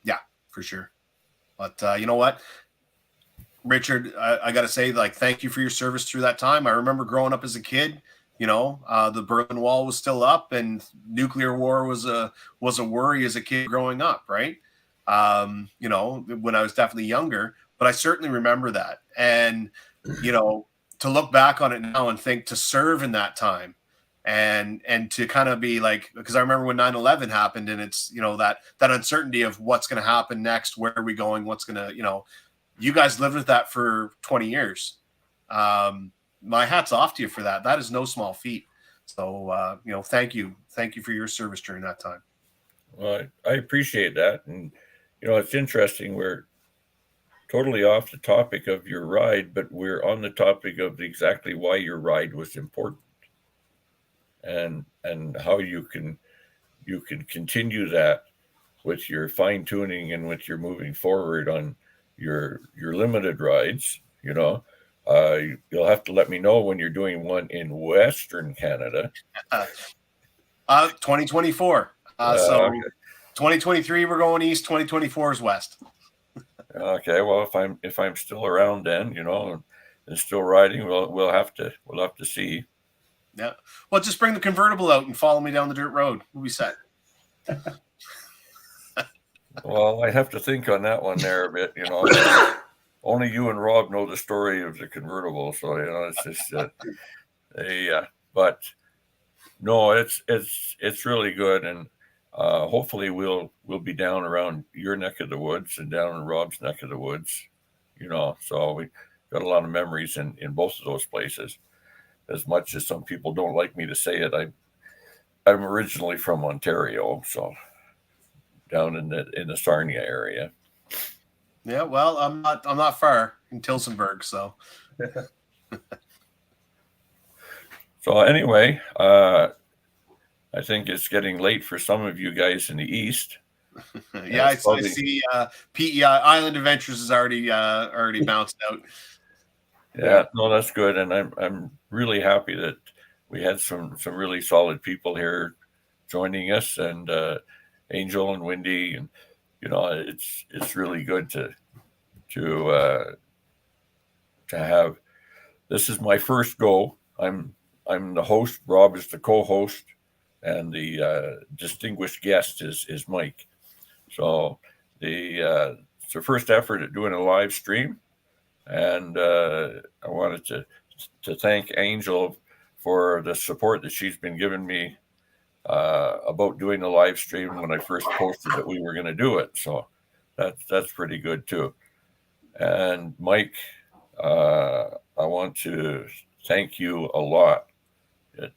Yeah, for sure. But you know what, Richard, I got to say, like, thank you for your service through that time. I remember growing up as a kid. The Berlin Wall was still up, and nuclear war was a worry as a kid growing up, right? When I was definitely younger, but I certainly remember that. And to look back on it now and think to serve in that time, and to kind of be like, because I remember when 9/11 happened, and it's that uncertainty of what's going to happen next, where are we going, what's going to you guys lived with that for 20 years. My hat's off to you for that. That is no small feat. So, thank you. Thank you for your service during that time. Well, I appreciate that. And, it's interesting. We're totally off the topic of your ride, but we're on the topic of exactly why your ride was important, and how you can continue that with your fine tuning and with your moving forward on your limited rides. You'll have to let me know when you're doing one in Western Canada. 2024. So 2023 we're going east. 2024 is west. Okay. Well, if I'm still around then, and still riding, we'll have to see. Yeah. Well, just bring the convertible out and follow me down the dirt road. We'll be set. Well, I have to think on that one there a bit. Only you and Rob know the story of the convertible, so it's just but no, it's really good, and hopefully we'll be down around your neck of the woods and down in Rob's neck of the woods. So we got a lot of memories in both of those places. As much as some people don't like me to say it, I'm originally from Ontario, so down in the Sarnia area. Yeah, well, I'm not far in Tillsonburg, so. So anyway, I think it's getting late for some of you guys in the east. Yeah, I see. PEI Island Adventures is already bounced out. Yeah, no, that's good, and I'm really happy that we had some really solid people here joining us, and Angel and Wendy, and it's really good to have. This is my first go. I'm the host. Rob is the co-host, and the distinguished guest is Mike. So it's the first effort at doing a live stream, and I wanted to thank Angel for the support that she's been giving me about doing the live stream when I first posted that we were going to do it. So that's pretty good too. And Mike, I want to thank you a lot. It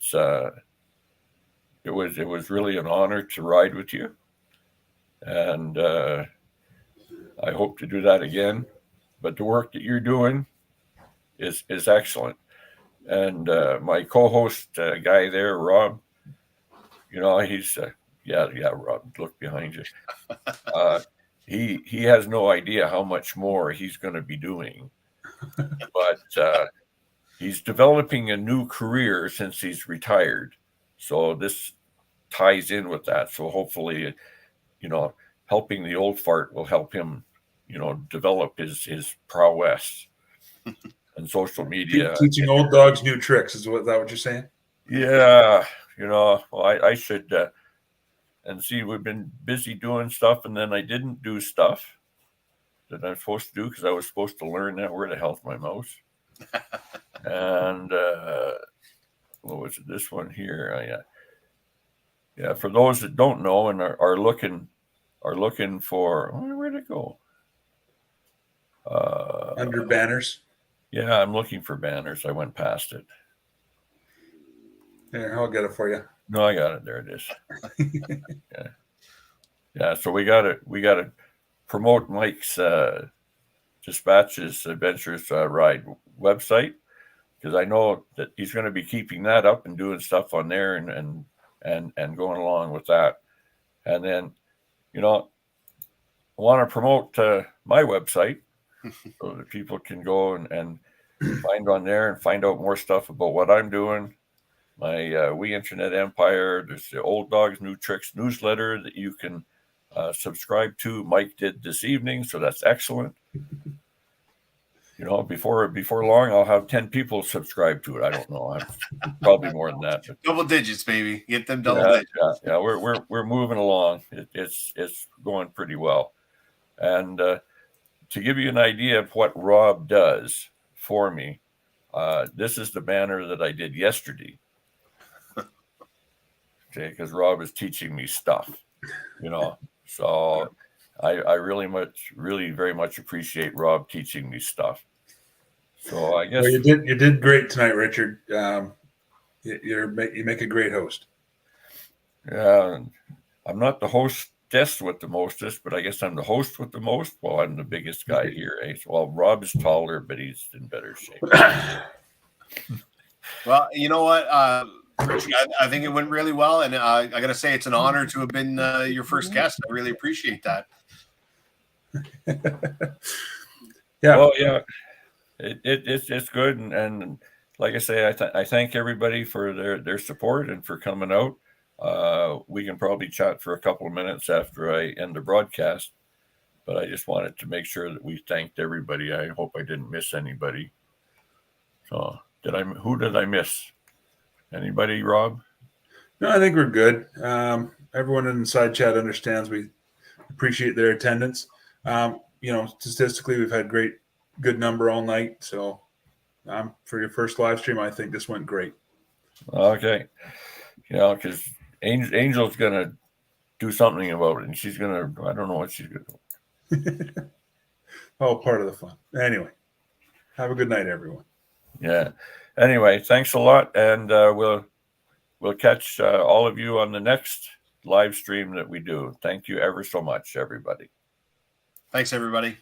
was really an honor to ride with you, and I hope to do that again. But the work that you're doing is excellent. And my co-host guy there, Rob, he's Rob, look behind you. He has no idea how much more he's going to be doing, but he's developing a new career since he's retired. So this ties in with that. So hopefully, helping the old fart will help him, develop his prowess and social media. Teaching old dogs new tricks is that what you're saying? Yeah, well, I should. And see, we've been busy doing stuff, and then I didn't do stuff that I'm supposed to do because I was supposed to learn that where the hell's my mouse. And what was it? This one here. Yeah. For those that don't know and are looking for, where'd it go? Under banners. Yeah, I'm looking for banners. I went past it. There, I'll get it for you. No, I got it. There it is. Yeah. So we got to promote Mike's Dispatches Adventures Ride website, because I know that he's going to be keeping that up and doing stuff on there and going along with that. And then, I want to promote my website so that people can go and find on there and find out more stuff about what I'm doing. My We Internet Empire. There's the Old Dogs New Tricks newsletter that you can subscribe to. Mike did this evening, so that's excellent. Before long, I'll have 10 people subscribe to it. I don't know. I'm probably more than that. But Double digits, baby. Get them double digits. Yeah. We're moving along. It's going pretty well. And to give you an idea of what Rob does for me, this is the banner that I did yesterday. Okay, because Rob is teaching me stuff, So I really very much appreciate Rob teaching me stuff. So I guess you did great tonight, Richard. You make a great host. Yeah, I'm not the hostess with the mostest, but I guess I'm the host with the most. Well, I'm the biggest guy here. Well, Rob is taller, but he's in better shape. Well, you know what, Richard, I think it went really well, and I got to say it's an honor to have been your first guest. I really appreciate that. Yeah. Well, yeah, it's good, and like I say, I thank everybody for their support and for coming out. We can probably chat for a couple of minutes after I end the broadcast, but I just wanted to make sure that we thanked everybody. I hope I didn't miss anybody. So who did I miss? Anybody, Rob? No, I think we're good. Everyone in the side chat understands we appreciate their attendance. Statistically, we've had good number all night. So for your first live stream, I think this went great. Okay. Because Angel's going to do something about it, and she's going to, I don't know what she's going to do. All part of the fun. Anyway, have a good night, everyone. Yeah. Anyway, thanks a lot, and we'll catch all of you on the next live stream that we do. Thank you ever so much, everybody. Thanks, everybody.